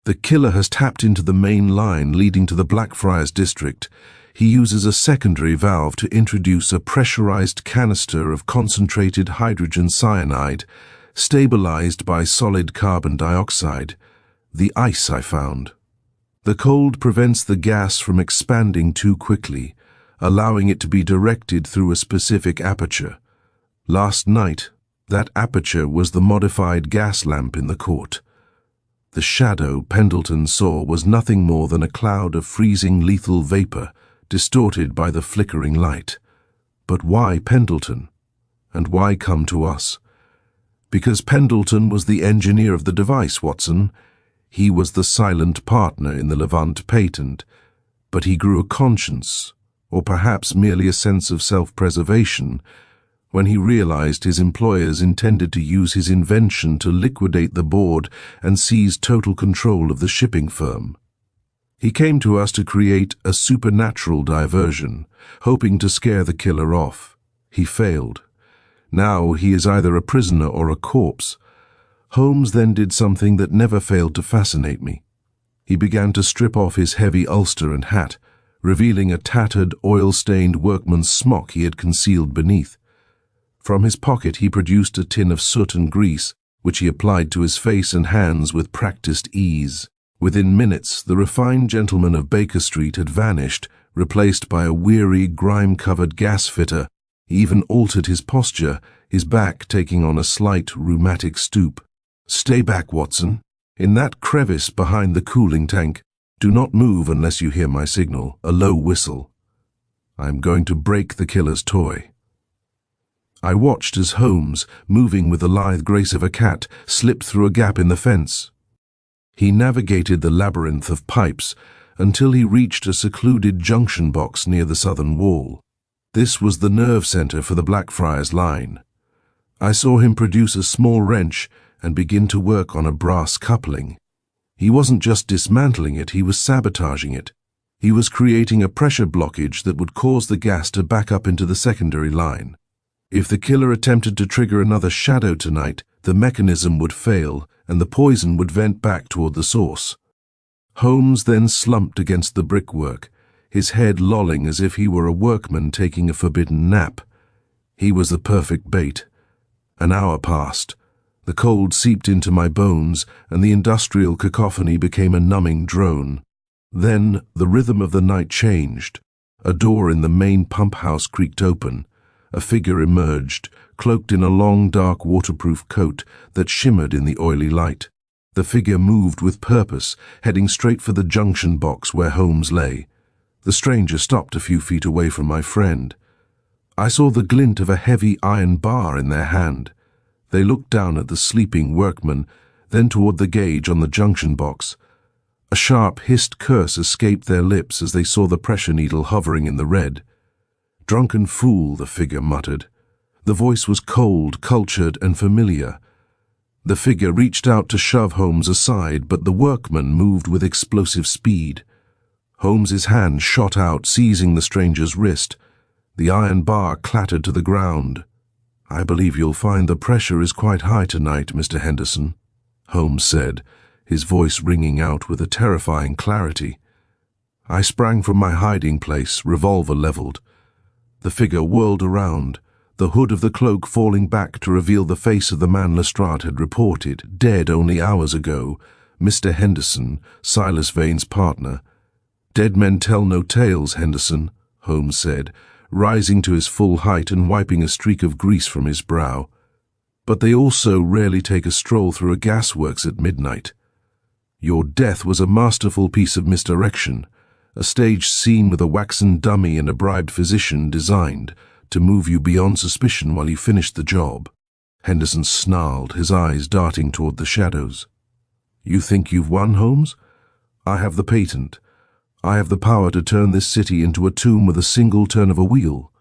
Speaker 2: "The killer has tapped into the main line leading to the Blackfriars district. He uses a secondary valve to introduce a pressurized canister of concentrated hydrogen cyanide, stabilized by solid carbon dioxide, the ice I found. The cold prevents the gas from expanding too quickly, allowing it to be directed through a specific aperture. Last night, that aperture was the modified gas lamp in the court. The shadow Pendleton saw was nothing more than a cloud of freezing lethal vapor, distorted by the flickering light. But why Pendleton? And why come to us? Because Pendleton was the engineer of the device, Watson. He was the silent partner in the Levant patent, but he grew a conscience, or perhaps merely a sense of self-preservation, when he realized his employers intended to use his invention to liquidate the board and seize total control of the shipping firm. He came to us to create a supernatural diversion, hoping to scare the killer off. He failed. Now he is either a prisoner or a corpse. Holmes then did something that never failed to fascinate me. He began to strip off his heavy ulster and hat, revealing a tattered, oil-stained workman's smock he had concealed beneath. From his pocket he produced a tin of soot and grease, which he applied to his face and hands with practiced ease. Within minutes, the refined gentleman of Baker Street had vanished, replaced by a weary, grime-covered gas-fitter. He even altered his posture, his back taking on a slight, rheumatic stoop. "Stay back, Watson. In that crevice behind the cooling tank. Do not move unless you hear my signal, a low whistle. I am going to break the killer's toy." I watched as Holmes, moving with the lithe grace of a cat, slipped through a gap in the fence. He navigated the labyrinth of pipes until he reached a secluded junction box near the southern wall. This was the nerve center for the Blackfriars line. I saw him produce a small wrench and begin to work on a brass coupling. He wasn't just dismantling it, he was sabotaging it. He was creating a pressure blockage that would cause the gas to back up into the secondary line. If the killer attempted to trigger another shadow tonight, the mechanism would fail and the poison would vent back toward the source. Holmes then slumped against the brickwork, his head lolling as if he were a workman taking a forbidden nap. He was the perfect bait. An hour passed. The cold seeped into my bones, and the industrial cacophony became a numbing drone. Then the rhythm of the night changed. A door in the main pump house creaked open. A figure emerged, cloaked in a long, dark, waterproof coat that shimmered in the oily light. The figure moved with purpose, heading straight for the junction box where Holmes lay. The stranger stopped a few feet away from my friend. I saw the glint of a heavy iron bar in their hand. They looked down at the sleeping workman, then toward the gauge on the junction box. A sharp, hissed curse escaped their lips as they saw the pressure needle hovering in the red. "Drunken fool," the figure muttered. The voice was cold, cultured, and familiar. The figure reached out to shove Holmes aside, but the workman moved with explosive speed. Holmes's hand shot out, seizing the stranger's wrist. The iron bar clattered to the ground. "I believe you'll find the pressure is quite high tonight, Mr. Henderson," Holmes said, his voice ringing out with a terrifying clarity. I sprang from my hiding place, revolver leveled. The figure whirled around, the hood of the cloak falling back to reveal the face of the man Lestrade had reported, dead only hours ago, Mr. Henderson, Silas Vane's partner. "Dead men tell no tales, Henderson," Holmes said, rising to his full height and wiping a streak of grease from his brow. "But they also rarely take a stroll through a gasworks at midnight. Your death was a masterful piece of misdirection, a staged scene with a waxen dummy and a bribed physician designed to move you beyond suspicion while you finished the job." Henderson snarled, his eyes darting toward the shadows. "You think you've won, Holmes? I have the patent. I have the power to turn this city into a tomb with a single turn of a wheel."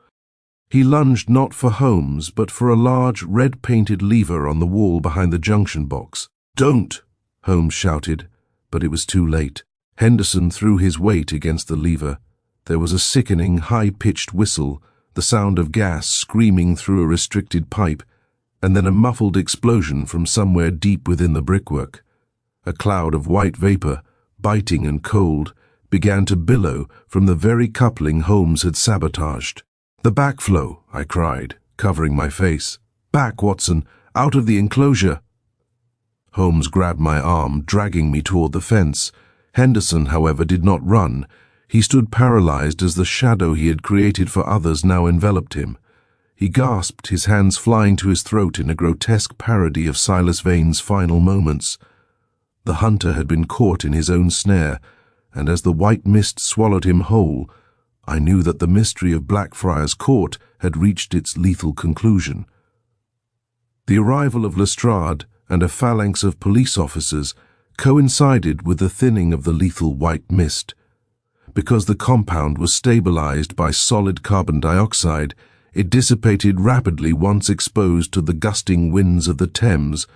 Speaker 2: He lunged not for Holmes, but for a large, red-painted lever on the wall behind the junction box. "Don't!" Holmes shouted, but it was too late. Henderson threw his weight against the lever. There was a sickening, high-pitched whistle, the sound of gas screaming through a restricted pipe, and then a muffled explosion from somewhere deep within the brickwork. A cloud of white vapor, biting and cold, began to billow from the very coupling Holmes had sabotaged. "The backflow," I cried, covering my face. "Back, Watson, out of the enclosure." Holmes grabbed my arm, dragging me toward the fence. Henderson, however, did not run. He stood paralyzed as the shadow he had created for others now enveloped him. He gasped, his hands flying to his throat in a grotesque parody of Silas Vane's final moments. The hunter had been caught in his own snare, and as the white mist swallowed him whole, I knew that the mystery of Blackfriars Court had reached its lethal conclusion. The arrival of Lestrade and a phalanx of police officers coincided with the thinning of the lethal white mist. Because the compound was stabilized by solid carbon dioxide, It dissipated rapidly once exposed to the gusting winds of the Thames,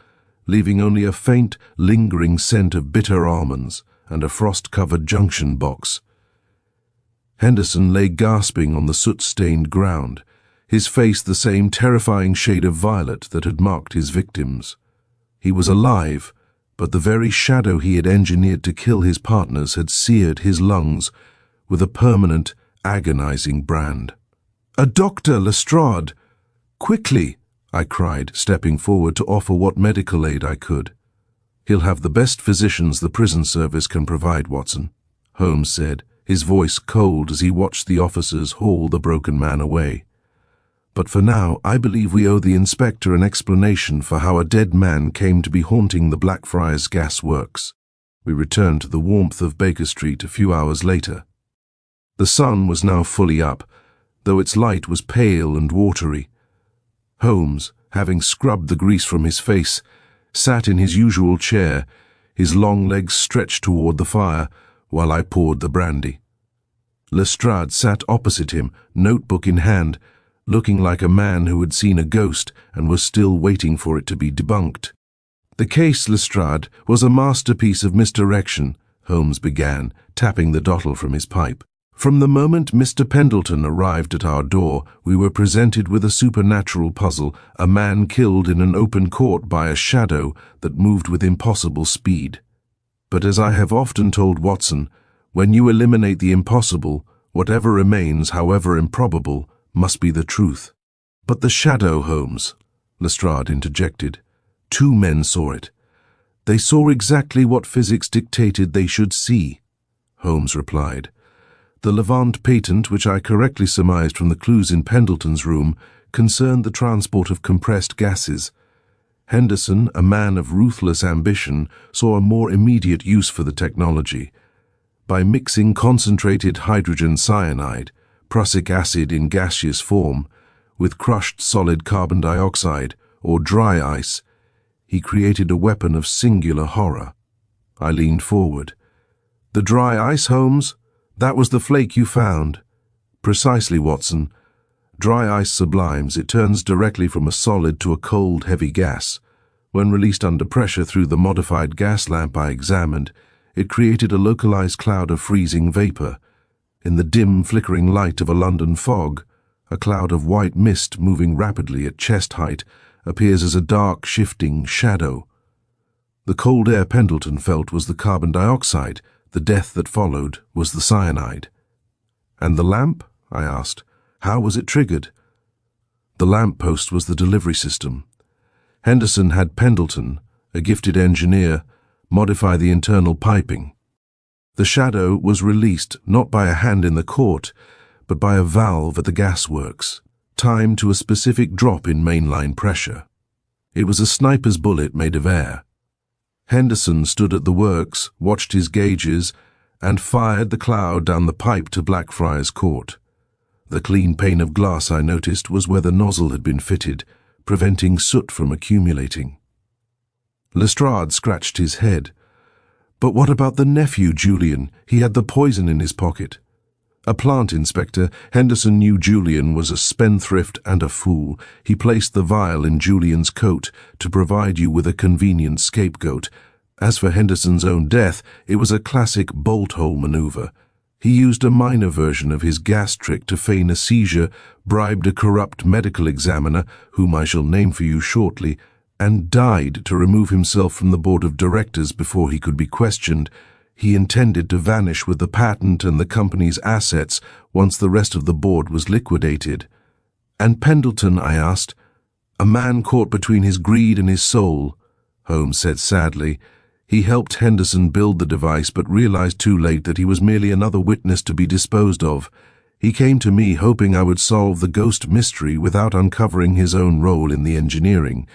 Speaker 2: leaving only a faint, lingering scent of bitter almonds and a frost-covered junction box. Henderson lay gasping on the soot-stained ground, his face the same terrifying shade of violet that had marked his victims. He was alive, but the very shadow he had engineered to kill his partners had seared his lungs with a permanent, agonizing brand. "A doctor, Lestrade! Quickly!" I cried, stepping forward to offer what medical aid I could. "He'll have the best physicians the prison service can provide, Watson," Holmes said, his voice cold as he watched the officers haul the broken man away. "But for now, I believe we owe the inspector an explanation for how a dead man came to be haunting the Blackfriars gas works." We returned to the warmth of Baker Street a few hours later. The sun was now fully up, though its light was pale and watery. Holmes, having scrubbed the grease from his face, sat in his usual chair, his long legs stretched toward the fire, while I poured the brandy. Lestrade sat opposite him, notebook in hand, looking like a man who had seen a ghost and was still waiting for it to be debunked. "The case, Lestrade, was a masterpiece of misdirection," Holmes began, tapping the dottle from his pipe. "From the moment Mr. Pendleton arrived at our door, we were presented with a supernatural puzzle, a man killed in an open court by a shadow that moved with impossible speed. But as I have often told Watson, when you eliminate the impossible, whatever remains, however improbable, must be the truth." "But the shadow, Holmes," Lestrade interjected. "Two men saw it. They saw exactly what physics dictated they should see," Holmes replied. "The Levant patent, which I correctly surmised from the clues in Pendleton's room, concerned the transport of compressed gases. Henderson, a man of ruthless ambition, saw a more immediate use for the technology. By mixing concentrated hydrogen cyanide, prussic acid in gaseous form, with crushed solid carbon dioxide, or dry ice, he created a weapon of singular horror." I leaned forward. "The dry ice, Holmes? That was the flake you found." "Precisely, Watson. Dry ice sublimes. It turns directly from a solid to a cold, heavy gas. When released under pressure through the modified gas lamp I examined, it created a localized cloud of freezing vapor. In the dim, flickering light of a London fog, a cloud of white mist moving rapidly at chest height appears as a dark, shifting shadow. The cold air Pendleton felt was the carbon dioxide. The death that followed was the cyanide." "And the lamp?" I asked. "How was it triggered?" "The lamp post was the delivery system. Henderson had Pendleton, a gifted engineer, modify the internal piping. The shadow was released not by a hand in the court, but by a valve at the gasworks, timed to a specific drop in mainline pressure. It was a sniper's bullet made of air. Henderson stood at the works, watched his gauges, and fired the cloud down the pipe to Blackfriars Court. The clean pane of glass, I noticed, was where the nozzle had been fitted, preventing soot from accumulating." Lestrade scratched his head. "But what about the nephew, Julian? He had the poison in his pocket." "A plant inspector, Henderson knew Julian was a spendthrift and a fool. He placed the vial in Julian's coat to provide you with a convenient scapegoat. As for Henderson's own death, it was a classic bolt-hole maneuver. He used a minor version of his gas trick to feign a seizure, bribed a corrupt medical examiner, whom I shall name for you shortly, and died to remove himself from the board of directors before he could be questioned. He intended to vanish with the patent and the company's assets once the rest of the board was liquidated." "And Pendleton?" I asked. "A man caught between his greed and his soul," Holmes said sadly. "He helped Henderson build the device, but realized too late that he was merely another witness to be disposed of. He came to me hoping I would solve the ghost mystery without uncovering his own role in the engineering.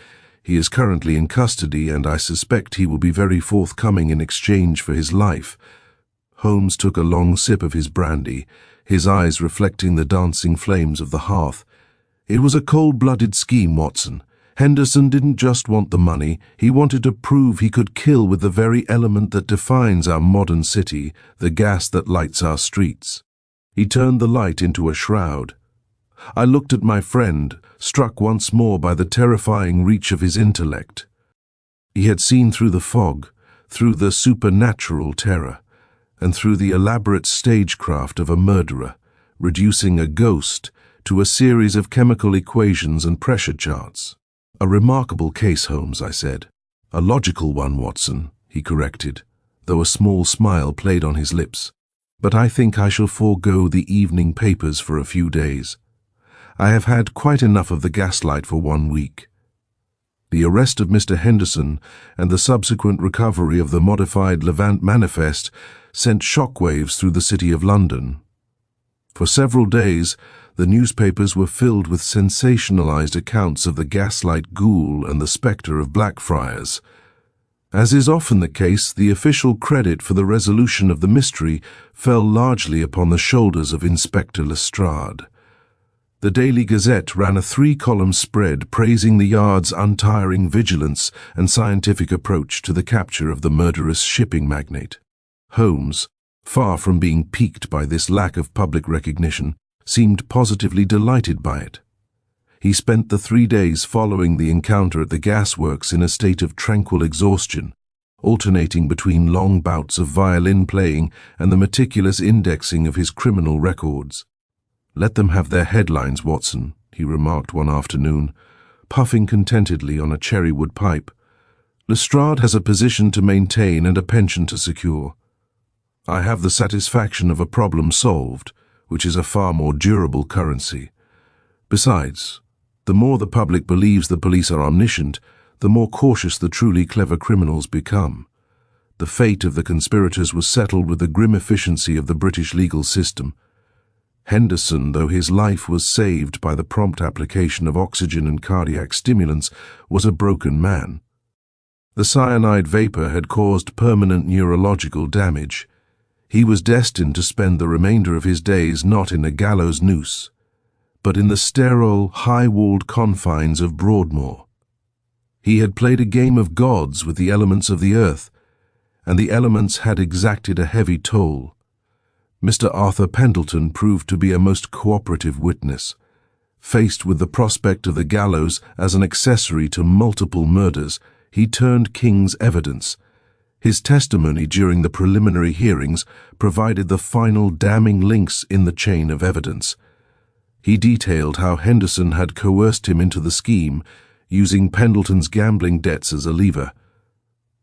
Speaker 2: He is currently in custody, and I suspect he will be very forthcoming in exchange for his life." Holmes took a long sip of his brandy, his eyes reflecting the dancing flames of the hearth. "It was a cold-blooded scheme, Watson. Henderson didn't just want the money, he wanted to prove he could kill with the very element that defines our modern city, the gas that lights our streets. He turned the light into a shroud." I looked at my friend, struck once more by the terrifying reach of his intellect. He had seen through the fog, through the supernatural terror, and through the elaborate stagecraft of a murderer, reducing a ghost to a series of chemical equations and pressure charts. "A remarkable case, Holmes," I said. "A logical one, Watson," he corrected, though a small smile played on his lips. "But I think I shall forego the evening papers for a few days. I have had quite enough of the Gaslight for 1 week." The arrest of Mr. Henderson and the subsequent recovery of the modified Levant Manifest sent shockwaves through the city of London. For several days, the newspapers were filled with sensationalized accounts of the Gaslight Ghoul and the spectre of Blackfriars. As is often the case, the official credit for the resolution of the mystery fell largely upon the shoulders of Inspector Lestrade. The Daily Gazette ran a 3-column spread praising the Yard's untiring vigilance and scientific approach to the capture of the murderous shipping magnate. Holmes, far from being piqued by this lack of public recognition, seemed positively delighted by it. He spent the 3 days following the encounter at the gasworks in a state of tranquil exhaustion, alternating between long bouts of violin playing and the meticulous indexing of his criminal records. "Let them have their headlines, Watson," he remarked one afternoon, puffing contentedly on a cherrywood pipe. "Lestrade has a position to maintain and a pension to secure. I have the satisfaction of a problem solved, which is a far more durable currency. Besides, the more the public believes the police are omniscient, the more cautious the truly clever criminals become. The fate of the conspirators was settled with the grim efficiency of the British legal system. Henderson, though his life was saved by the prompt application of oxygen and cardiac stimulants, was a broken man. The cyanide vapor had caused permanent neurological damage. He was destined to spend the remainder of his days not in a gallows noose, but in the sterile, high-walled confines of Broadmoor. He had played a game of gods with the elements of the earth, and the elements had exacted a heavy toll. Mr. Arthur Pendleton proved to be a most cooperative witness. Faced with the prospect of the gallows as an accessory to multiple murders, he turned King's evidence. His testimony during the preliminary hearings provided the final damning links in the chain of evidence. He detailed how Henderson had coerced him into the scheme, using Pendleton's gambling debts as a lever.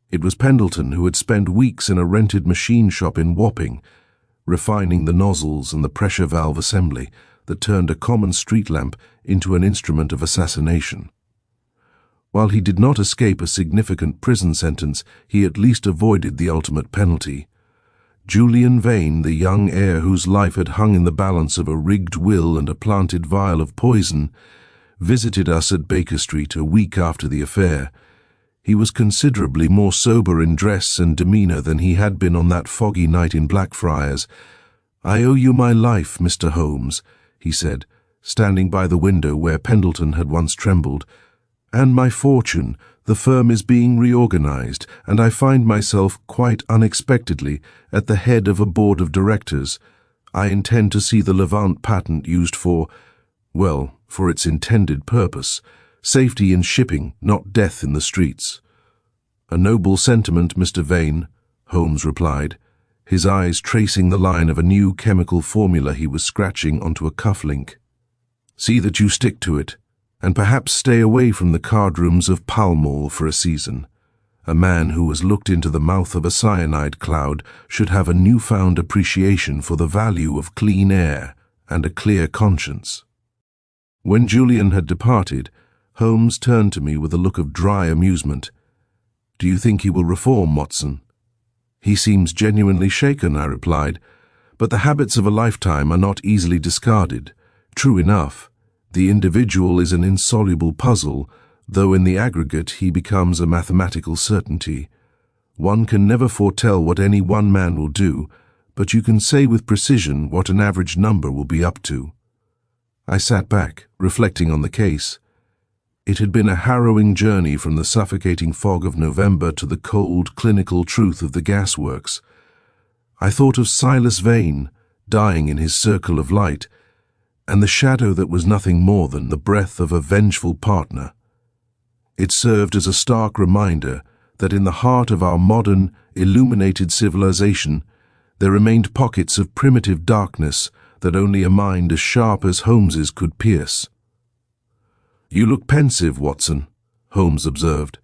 Speaker 2: It was Pendleton who had spent weeks in a rented machine shop in Wapping, refining the nozzles and the pressure valve assembly that turned a common street lamp into an instrument of assassination. While he did not escape a significant prison sentence, he at least avoided the ultimate penalty. Julian Vane, the young heir whose life had hung in the balance of a rigged will and a planted vial of poison, visited us at Baker Street a week after the affair. He was considerably more sober in dress and demeanor than he had been on that foggy night in Blackfriars. "I owe you my life, Mr. Holmes," he said, standing by the window where Pendleton had once trembled. "And my fortune. The firm is being reorganized, and I find myself, quite unexpectedly, at the head of a board of directors. I intend to see the Levant patent used for its intended purpose. Safety in shipping, not death in the streets." "A noble sentiment, Mr. Vane," Holmes replied, his eyes tracing the line of a new chemical formula he was scratching onto a cufflink. "See that you stick to it, and perhaps stay away from the cardrooms of Pall Mall for a season. A man who has looked into the mouth of a cyanide cloud should have a newfound appreciation for the value of clean air and a clear conscience." When Julian had departed, Holmes turned to me with a look of dry amusement. "Do you think he will reform, Watson?" "He seems genuinely shaken," I replied, "but the habits of a lifetime are not easily discarded. True enough, the individual is an insoluble puzzle, though in the aggregate he becomes a mathematical certainty. One can never foretell what any one man will do, but you can say with precision what an average number will be up to." I sat back, reflecting on the case. It had been a harrowing journey from the suffocating fog of November to the cold, clinical truth of the gasworks. I thought of Silas Vane, dying in his circle of light, and the shadow that was nothing more than the breath of a vengeful partner. It served as a stark reminder that in the heart of our modern, illuminated civilization, there remained pockets of primitive darkness that only a mind as sharp as Holmes's could pierce. "You look pensive, Watson," Holmes observed.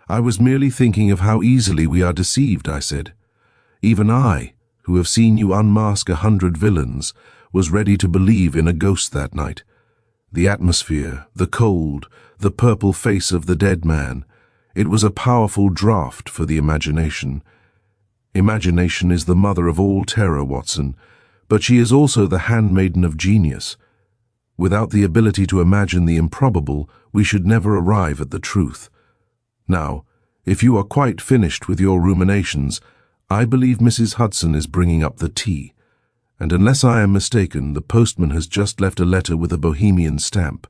Speaker 2: "I was merely thinking of how easily we are deceived," I said. "Even I, who have seen you unmask 100 villains, was ready to believe in a ghost that night. The atmosphere, the cold, the purple face of the dead man, it was a powerful draught for the imagination. Imagination is the mother of all terror, Watson, but she is also the handmaiden of genius. Without the ability to imagine the improbable, we should never arrive at the truth. Now, if you are quite finished with your ruminations, I believe Mrs. Hudson is bringing up the tea, and unless I am mistaken, the postman has just left a letter with a bohemian stamp.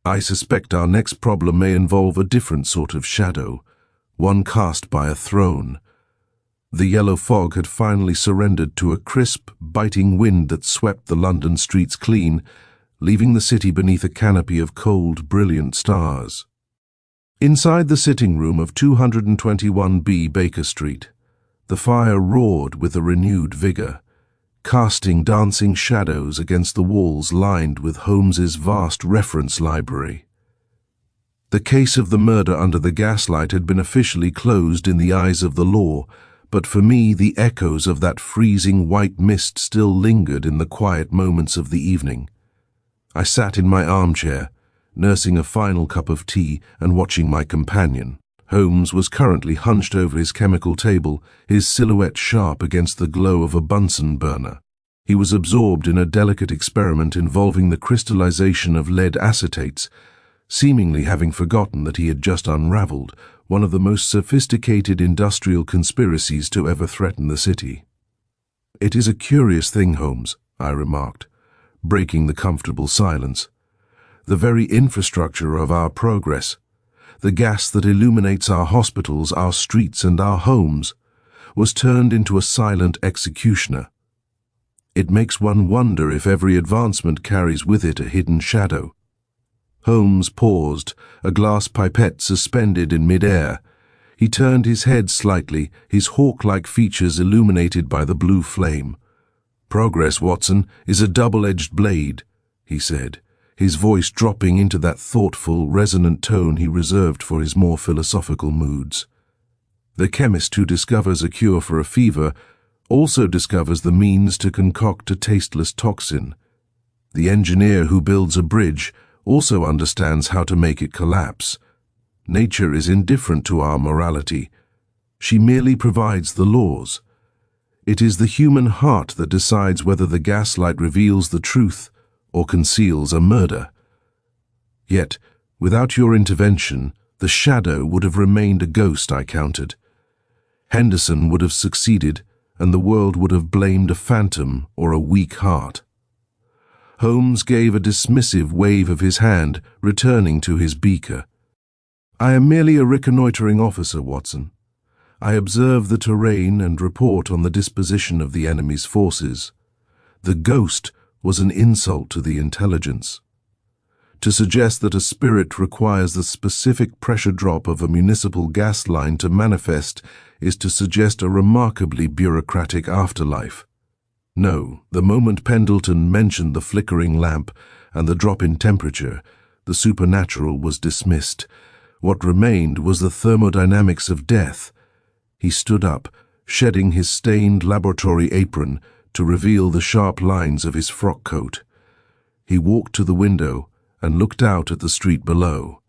Speaker 2: I suspect our next problem may involve a different sort of shadow, one cast by a throne." The yellow fog had finally surrendered to a crisp, biting wind that swept the London streets clean, leaving the city beneath a canopy of cold, brilliant stars. Inside the sitting room of 221B Baker Street, the fire roared with a renewed vigor, casting dancing shadows against the walls lined with Holmes's vast reference library. The case of the murder under the gaslight had been officially closed in the eyes of the law, but for me the echoes of that freezing white mist still lingered in the quiet moments of the evening. I sat in my armchair, nursing a final cup of tea and watching my companion. Holmes was currently hunched over his chemical table, his silhouette sharp against the glow of a Bunsen burner. He was absorbed in a delicate experiment involving the crystallization of lead acetates, seemingly having forgotten that he had just unraveled one of the most sophisticated industrial conspiracies to ever threaten the city. "It is a curious thing, Holmes," I remarked, breaking the comfortable silence. "The very infrastructure of our progress, the gas that illuminates our hospitals, our streets, and our homes, was turned into a silent executioner. It makes one wonder if every advancement carries with it a hidden shadow." Holmes paused, a glass pipette suspended in mid-air. He turned his head slightly, his hawk-like features illuminated by the blue flame. "Progress, Watson, is a double-edged blade," he said, his voice dropping into that thoughtful, resonant tone he reserved for his more philosophical moods. The chemist who discovers a cure for a fever also discovers the means to concoct a tasteless toxin. The engineer who builds a bridge also understands how to make it collapse. Nature is indifferent to our morality. She merely provides the laws. It is the human heart that decides whether the gaslight reveals the truth or conceals a murder. Yet, without your intervention, the shadow would have remained a ghost, I countered. Henderson would have succeeded, and the world would have blamed a phantom or a weak heart. Holmes gave a dismissive wave of his hand, returning to his beaker. "I am merely a reconnoitering officer, Watson. I observe the terrain and report on the disposition of the enemy's forces. The ghost was an insult to the intelligence. To suggest that a spirit requires the specific pressure drop of a municipal gas line to manifest is to suggest a remarkably bureaucratic afterlife. No, the moment Pendleton mentioned the flickering lamp and the drop in temperature, the supernatural was dismissed. What remained was the thermodynamics of death." He stood up, shedding his stained laboratory apron to reveal the sharp lines of his frock coat. He walked to the window and looked out at the street below.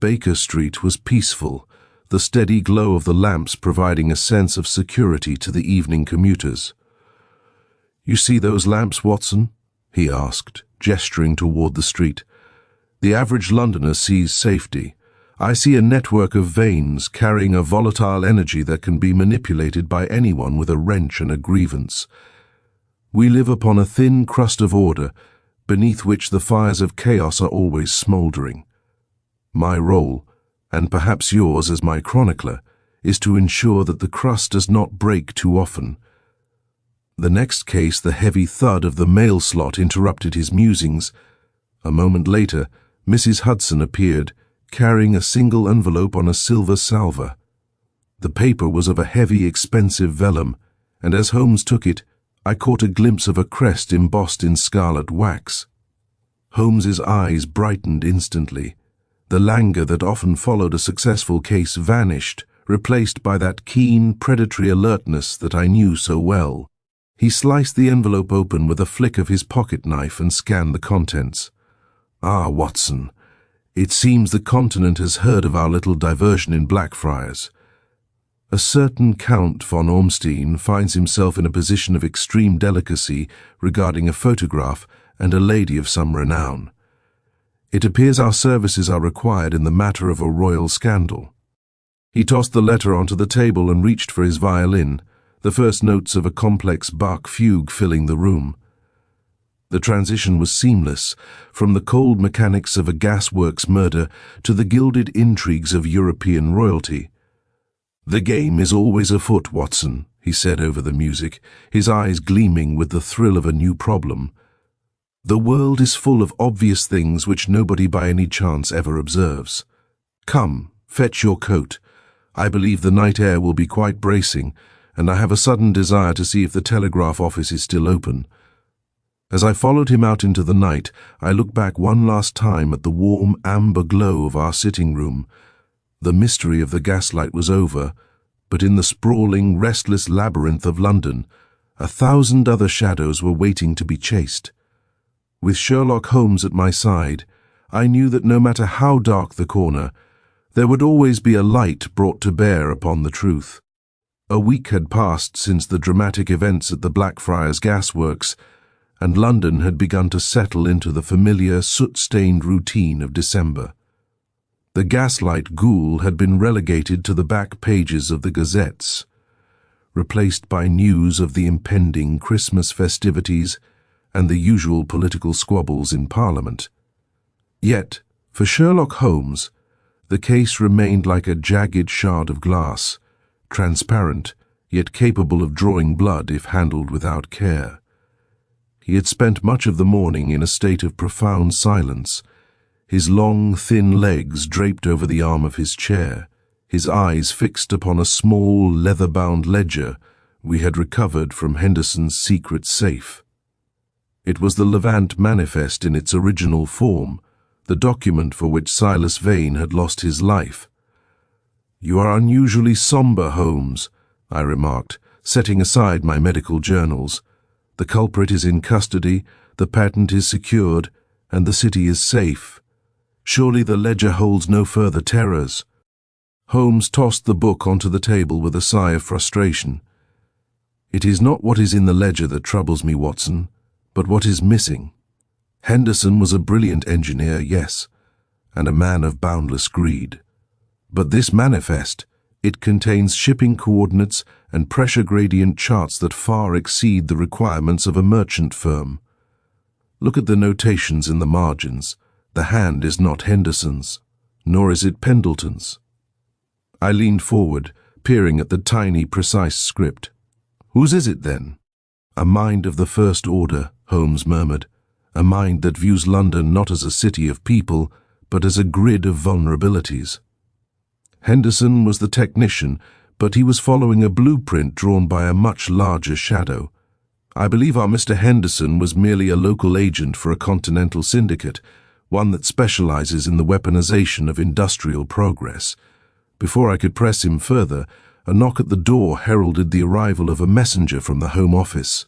Speaker 2: Baker Street was peaceful, the steady glow of the lamps providing a sense of security to the evening commuters. "You see those lamps, Watson?" he asked, gesturing toward the street. "The average Londoner sees safety. I see a network of veins carrying a volatile energy that can be manipulated by anyone with a wrench and a grievance. We live upon a thin crust of order, beneath which the fires of chaos are always smoldering. My role, and perhaps yours as my chronicler, is to ensure that the crust does not break too often. The next case, the heavy thud of the mail slot interrupted his musings. A moment later, Mrs. Hudson appeared, carrying a single envelope on a silver salver. The paper was of a heavy, expensive vellum, and as Holmes took it, I caught a glimpse of a crest embossed in scarlet wax. Holmes's eyes brightened instantly. The languor that often followed a successful case vanished, replaced by that keen, predatory alertness that I knew so well. He sliced the envelope open with a flick of his pocket knife and scanned the contents. "Ah, Watson, it seems the continent has heard of our little diversion in Blackfriars. A certain Count von Ormstein finds himself in a position of extreme delicacy regarding a photograph and a lady of some renown. It appears our services are required in the matter of a royal scandal." He tossed the letter onto the table and reached for his violin, the first notes of a complex Bach fugue filling the room. The transition was seamless, from the cold mechanics of a gasworks murder to the gilded intrigues of European royalty. "The game is always afoot, Watson," he said over the music, his eyes gleaming with the thrill of a new problem. "The world is full of obvious things which nobody by any chance ever observes. Come, fetch your coat. I believe the night air will be quite bracing, and I have a sudden desire to see if the telegraph office is still open." As I followed him out into the night, I looked back one last time at the warm amber glow of our sitting room. The mystery of the gaslight was over, but in the sprawling, restless labyrinth of London, 1,000 other shadows were waiting to be chased. With Sherlock Holmes at my side, I knew that no matter how dark the corner, there would always be a light brought to bear upon the truth. A week had passed since the dramatic events at the Blackfriars gasworks, and London had begun to settle into the familiar, soot-stained routine of December. The gaslight ghoul had been relegated to the back pages of the gazettes, replaced by news of the impending Christmas festivities and the usual political squabbles in Parliament. Yet, for Sherlock Holmes, the case remained like a jagged shard of glass, transparent, yet capable of drawing blood if handled without care. He had spent much of the morning in a state of profound silence, his long, thin legs draped over the arm of his chair, his eyes fixed upon a small, leather-bound ledger we had recovered from Henderson's secret safe. It was the Levant Manifest in its original form, the document for which Silas Vane had lost his life. "You are unusually somber, Holmes," I remarked, setting aside my medical journals. "The culprit is in custody, the patent is secured, and the city is safe. Surely the ledger holds no further terrors." Holmes tossed the book onto the table with a sigh of frustration. "It is not what is in the ledger that troubles me, Watson, but what is missing. Henderson was a brilliant engineer, yes, and a man of boundless greed. But this manifest, it contains shipping coordinates and pressure gradient charts that far exceed the requirements of a merchant firm. Look at the notations in the margins. The hand is not Henderson's, nor is it Pendleton's." I leaned forward, peering at the tiny, precise script. "Whose is it, then?" "A mind of the first order," Holmes murmured. "A mind that views London not as a city of people, but as a grid of vulnerabilities. Henderson was the technician, but he was following a blueprint drawn by a much larger shadow. I believe our Mr. Henderson was merely a local agent for a continental syndicate, one that specializes in the weaponization of industrial progress. Before I could press him further, a knock at the door heralded the arrival of a messenger from the Home Office.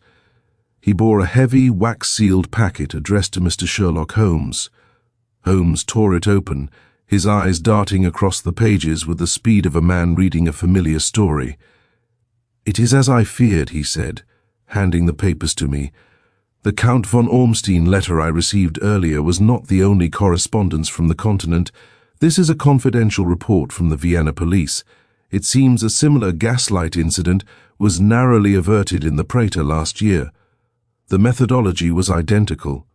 Speaker 2: He bore a heavy, wax-sealed packet addressed to Mr. Sherlock Holmes. Holmes tore it open, his eyes darting across the pages with the speed of a man reading a familiar story. "It is as I feared," he said, handing the papers to me. "The Count von Ormstein letter I received earlier was not the only correspondence from the continent. This is a confidential report from the Vienna police. It seems a similar gaslight incident was narrowly averted in the Prater last year. The methodology was identical.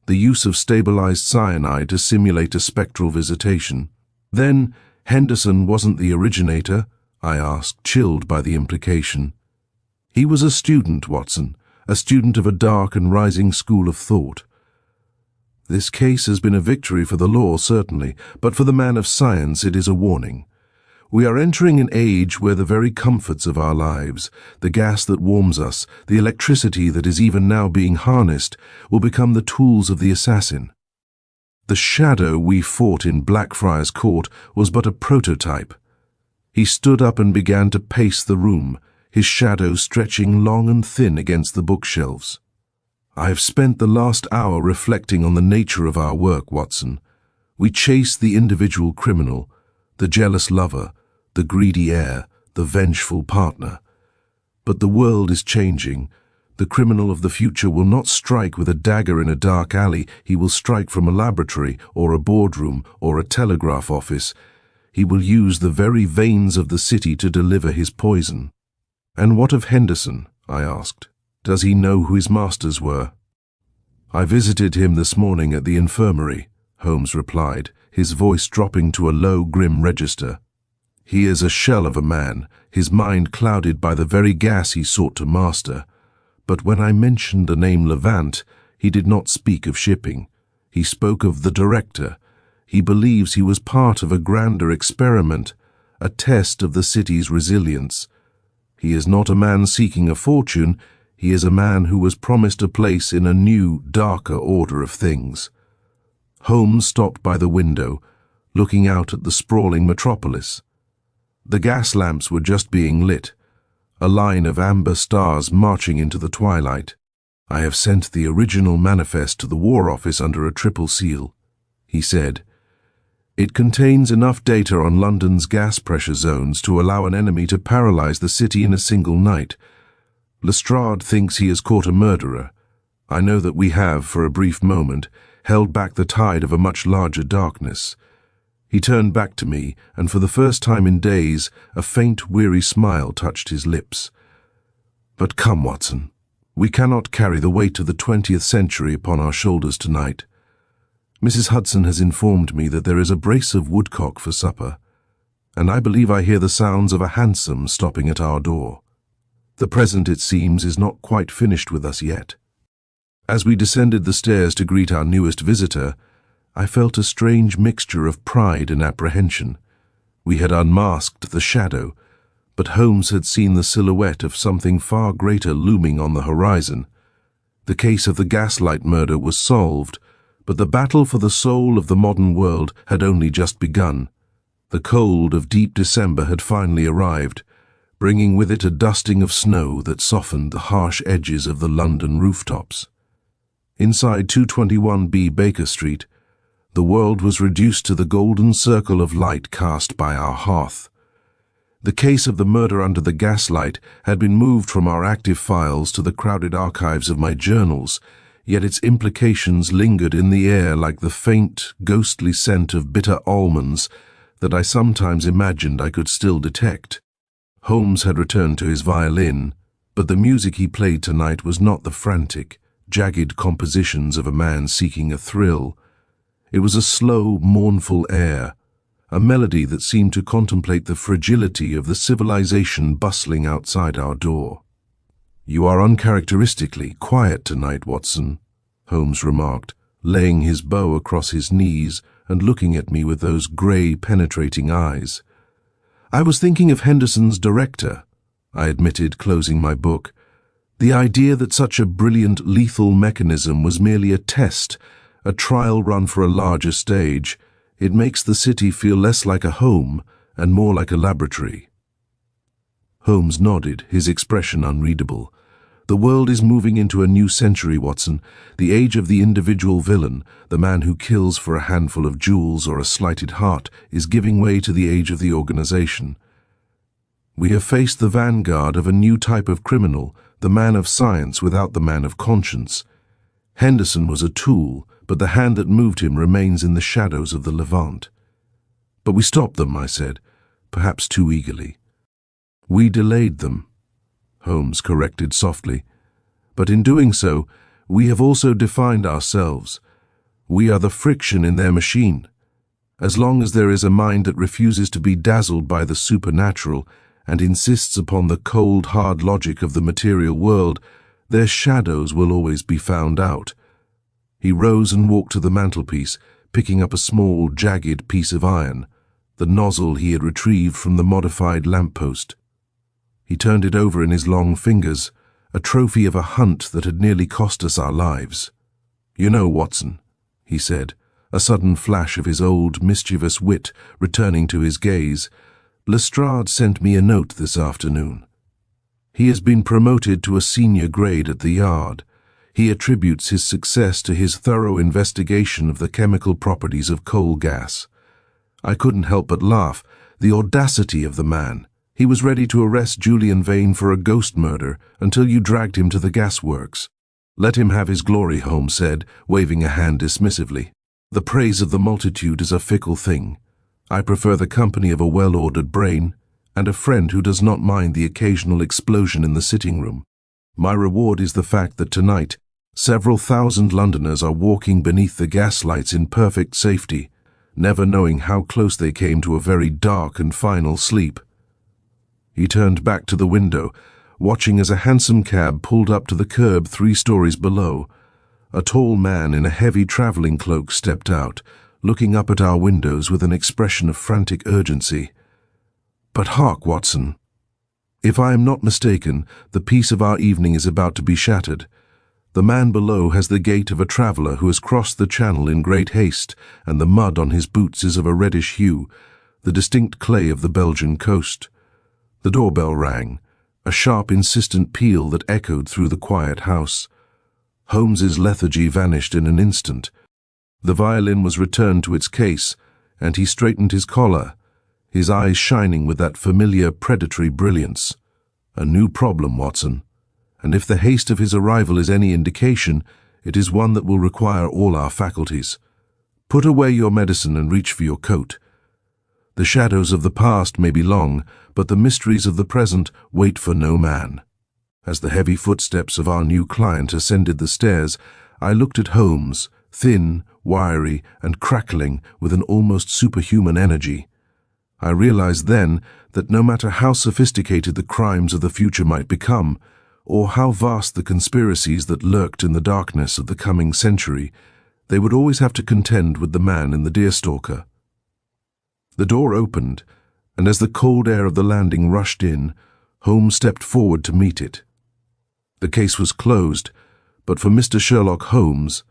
Speaker 2: The use of stabilized cyanide to simulate a spectral visitation." "Then Henderson wasn't the originator?" I asked, chilled by the implication. "He was a student, Watson, a student of a dark and rising school of thought. This case has been a victory for the law, certainly, but for the man of science it is a warning. We are entering an age where the very comforts of our lives, the gas that warms us, the electricity that is even now being harnessed, will become the tools of the assassin. The shadow we fought in Blackfriars Court was but a prototype. He stood up and began to pace the room, his shadow stretching long and thin against the bookshelves. I have spent the last hour reflecting on the nature of our work, Watson. We chase the individual criminal, the jealous lover, the greedy heir, the vengeful partner. But the world is changing. The criminal of the future will not strike with a dagger in a dark alley. He will strike from a laboratory or a boardroom or a telegraph office. He will use the very veins of the city to deliver his poison. And what of Henderson? I asked. Does he know who his masters were? I visited him this morning at the infirmary, Holmes replied, his voice dropping to a low, grim register. He is a shell of a man, his mind clouded by the very gas he sought to master. But when I mentioned the name Levant, he did not speak of shipping. He spoke of the director. He believes he was part of a grander experiment, a test of the city's resilience. He is not a man seeking a fortune. He is a man who was promised a place in a new, darker order of things. Holmes stopped by the window, looking out at the sprawling metropolis. The gas lamps were just being lit, a line of amber stars marching into the twilight. I have sent the original manifest to the War Office under a triple seal, he said. It contains enough data on London's gas pressure zones to allow an enemy to paralyze the city in a single night. Lestrade thinks he has caught a murderer. I know that we have, for a brief moment, held back the tide of a much larger darkness. He turned back to me, and for the first time in days, a faint, weary smile touched his lips. But come, Watson, we cannot carry the weight of the 20th century upon our shoulders tonight. Mrs. Hudson has informed me that there is a brace of woodcock for supper, and I believe I hear the sounds of a hansom stopping at our door. The present, it seems, is not quite finished with us yet. As we descended the stairs to greet our newest visitor, I felt a strange mixture of pride and apprehension. We had unmasked the shadow, but Holmes had seen the silhouette of something far greater looming on the horizon. The case of the Gaslight murder was solved, but the battle for the soul of the modern world had only just begun. The cold of deep December had finally arrived, bringing with it a dusting of snow that softened the harsh edges of the London rooftops. Inside 221B Baker Street, the world was reduced to the golden circle of light cast by our hearth. The case of the murder under the gaslight had been moved from our active files to the crowded archives of my journals, yet its implications lingered in the air like the faint, ghostly scent of bitter almonds that I sometimes imagined I could still detect. Holmes had returned to his violin, but the music he played tonight was not the frantic, jagged compositions of a man seeking a thrill. It was a slow, mournful air, a melody that seemed to contemplate the fragility of the civilization bustling outside our door. "You are uncharacteristically quiet tonight, Watson," Holmes remarked, laying his bow across his knees and looking at me with those grey, penetrating eyes. "I was thinking of Henderson's director," I admitted, closing my book. "The idea that such a brilliant, lethal mechanism was merely a test, a trial run for a larger stage. It makes the city feel less like a home and more like a laboratory." Holmes nodded, his expression unreadable. "The world is moving into a new century, Watson. The age of the individual villain, the man who kills for a handful of jewels or a slighted heart, is giving way to the age of the organization. We have faced the vanguard of a new type of criminal, the man of science without the man of conscience. Henderson was a tool, but the hand that moved him remains in the shadows of the Levant." "But we stopped them," I said, perhaps too eagerly. "We delayed them," Holmes corrected softly. "But in doing so, we have also defined ourselves. We are the friction in their machine. As long as there is a mind that refuses to be dazzled by the supernatural and insists upon the cold, hard logic of the material world, Their shadows will always be found out. He rose and walked to the mantelpiece, picking up a small, jagged piece of iron, the nozzle he had retrieved from the modified lamppost. He turned it over in his long fingers, a trophy of a hunt that had nearly cost us our lives. "You know, Watson," he said, a sudden flash of his old, mischievous wit returning to his gaze, "Lestrade sent me a note this afternoon. He has been promoted to a senior grade at the Yard. He attributes his success to his thorough investigation of the chemical properties of coal gas." I couldn't help but laugh. The audacity of the man. He was ready to arrest Julian Vane for a ghost murder until you dragged him to the gasworks. "Let him have his glory," Holmes said, waving a hand dismissively. "The praise of the multitude is a fickle thing. I prefer the company of a well-ordered brain and a friend who does not mind the occasional explosion in the sitting room. My reward is the fact that tonight, several thousand Londoners are walking beneath the gaslights in perfect safety, never knowing how close they came to a very dark and final sleep." He turned back to the window, watching as a hansom cab pulled up to the curb 3 stories below. A tall man in a heavy travelling cloak stepped out, looking up at our windows with an expression of frantic urgency. "But hark, Watson. If I am not mistaken, the peace of our evening is about to be shattered. The man below has the gait of a traveller who has crossed the channel in great haste, and the mud on his boots is of a reddish hue, the distinct clay of the Belgian coast." The doorbell rang, a sharp, insistent peal that echoed through the quiet house. Holmes's lethargy vanished in an instant. The violin was returned to its case, and he straightened his collar, his eyes shining with that familiar predatory brilliance. "A new problem, Watson, and if the haste of his arrival is any indication, it is one that will require all our faculties. Put away your medicine and reach for your coat. The shadows of the past may be long, but the mysteries of the present wait for no man." As the heavy footsteps of our new client ascended the stairs, I looked at Holmes, thin, wiry, and crackling with an almost superhuman energy. I realized then that no matter how sophisticated the crimes of the future might become, or how vast the conspiracies that lurked in the darkness of the coming century, they would always have to contend with the man in the deerstalker. The door opened, and as the cold air of the landing rushed in, Holmes stepped forward to meet it. The case was closed, but for Mr. Sherlock Holmes,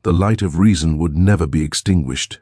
Speaker 2: the light of reason would never be extinguished.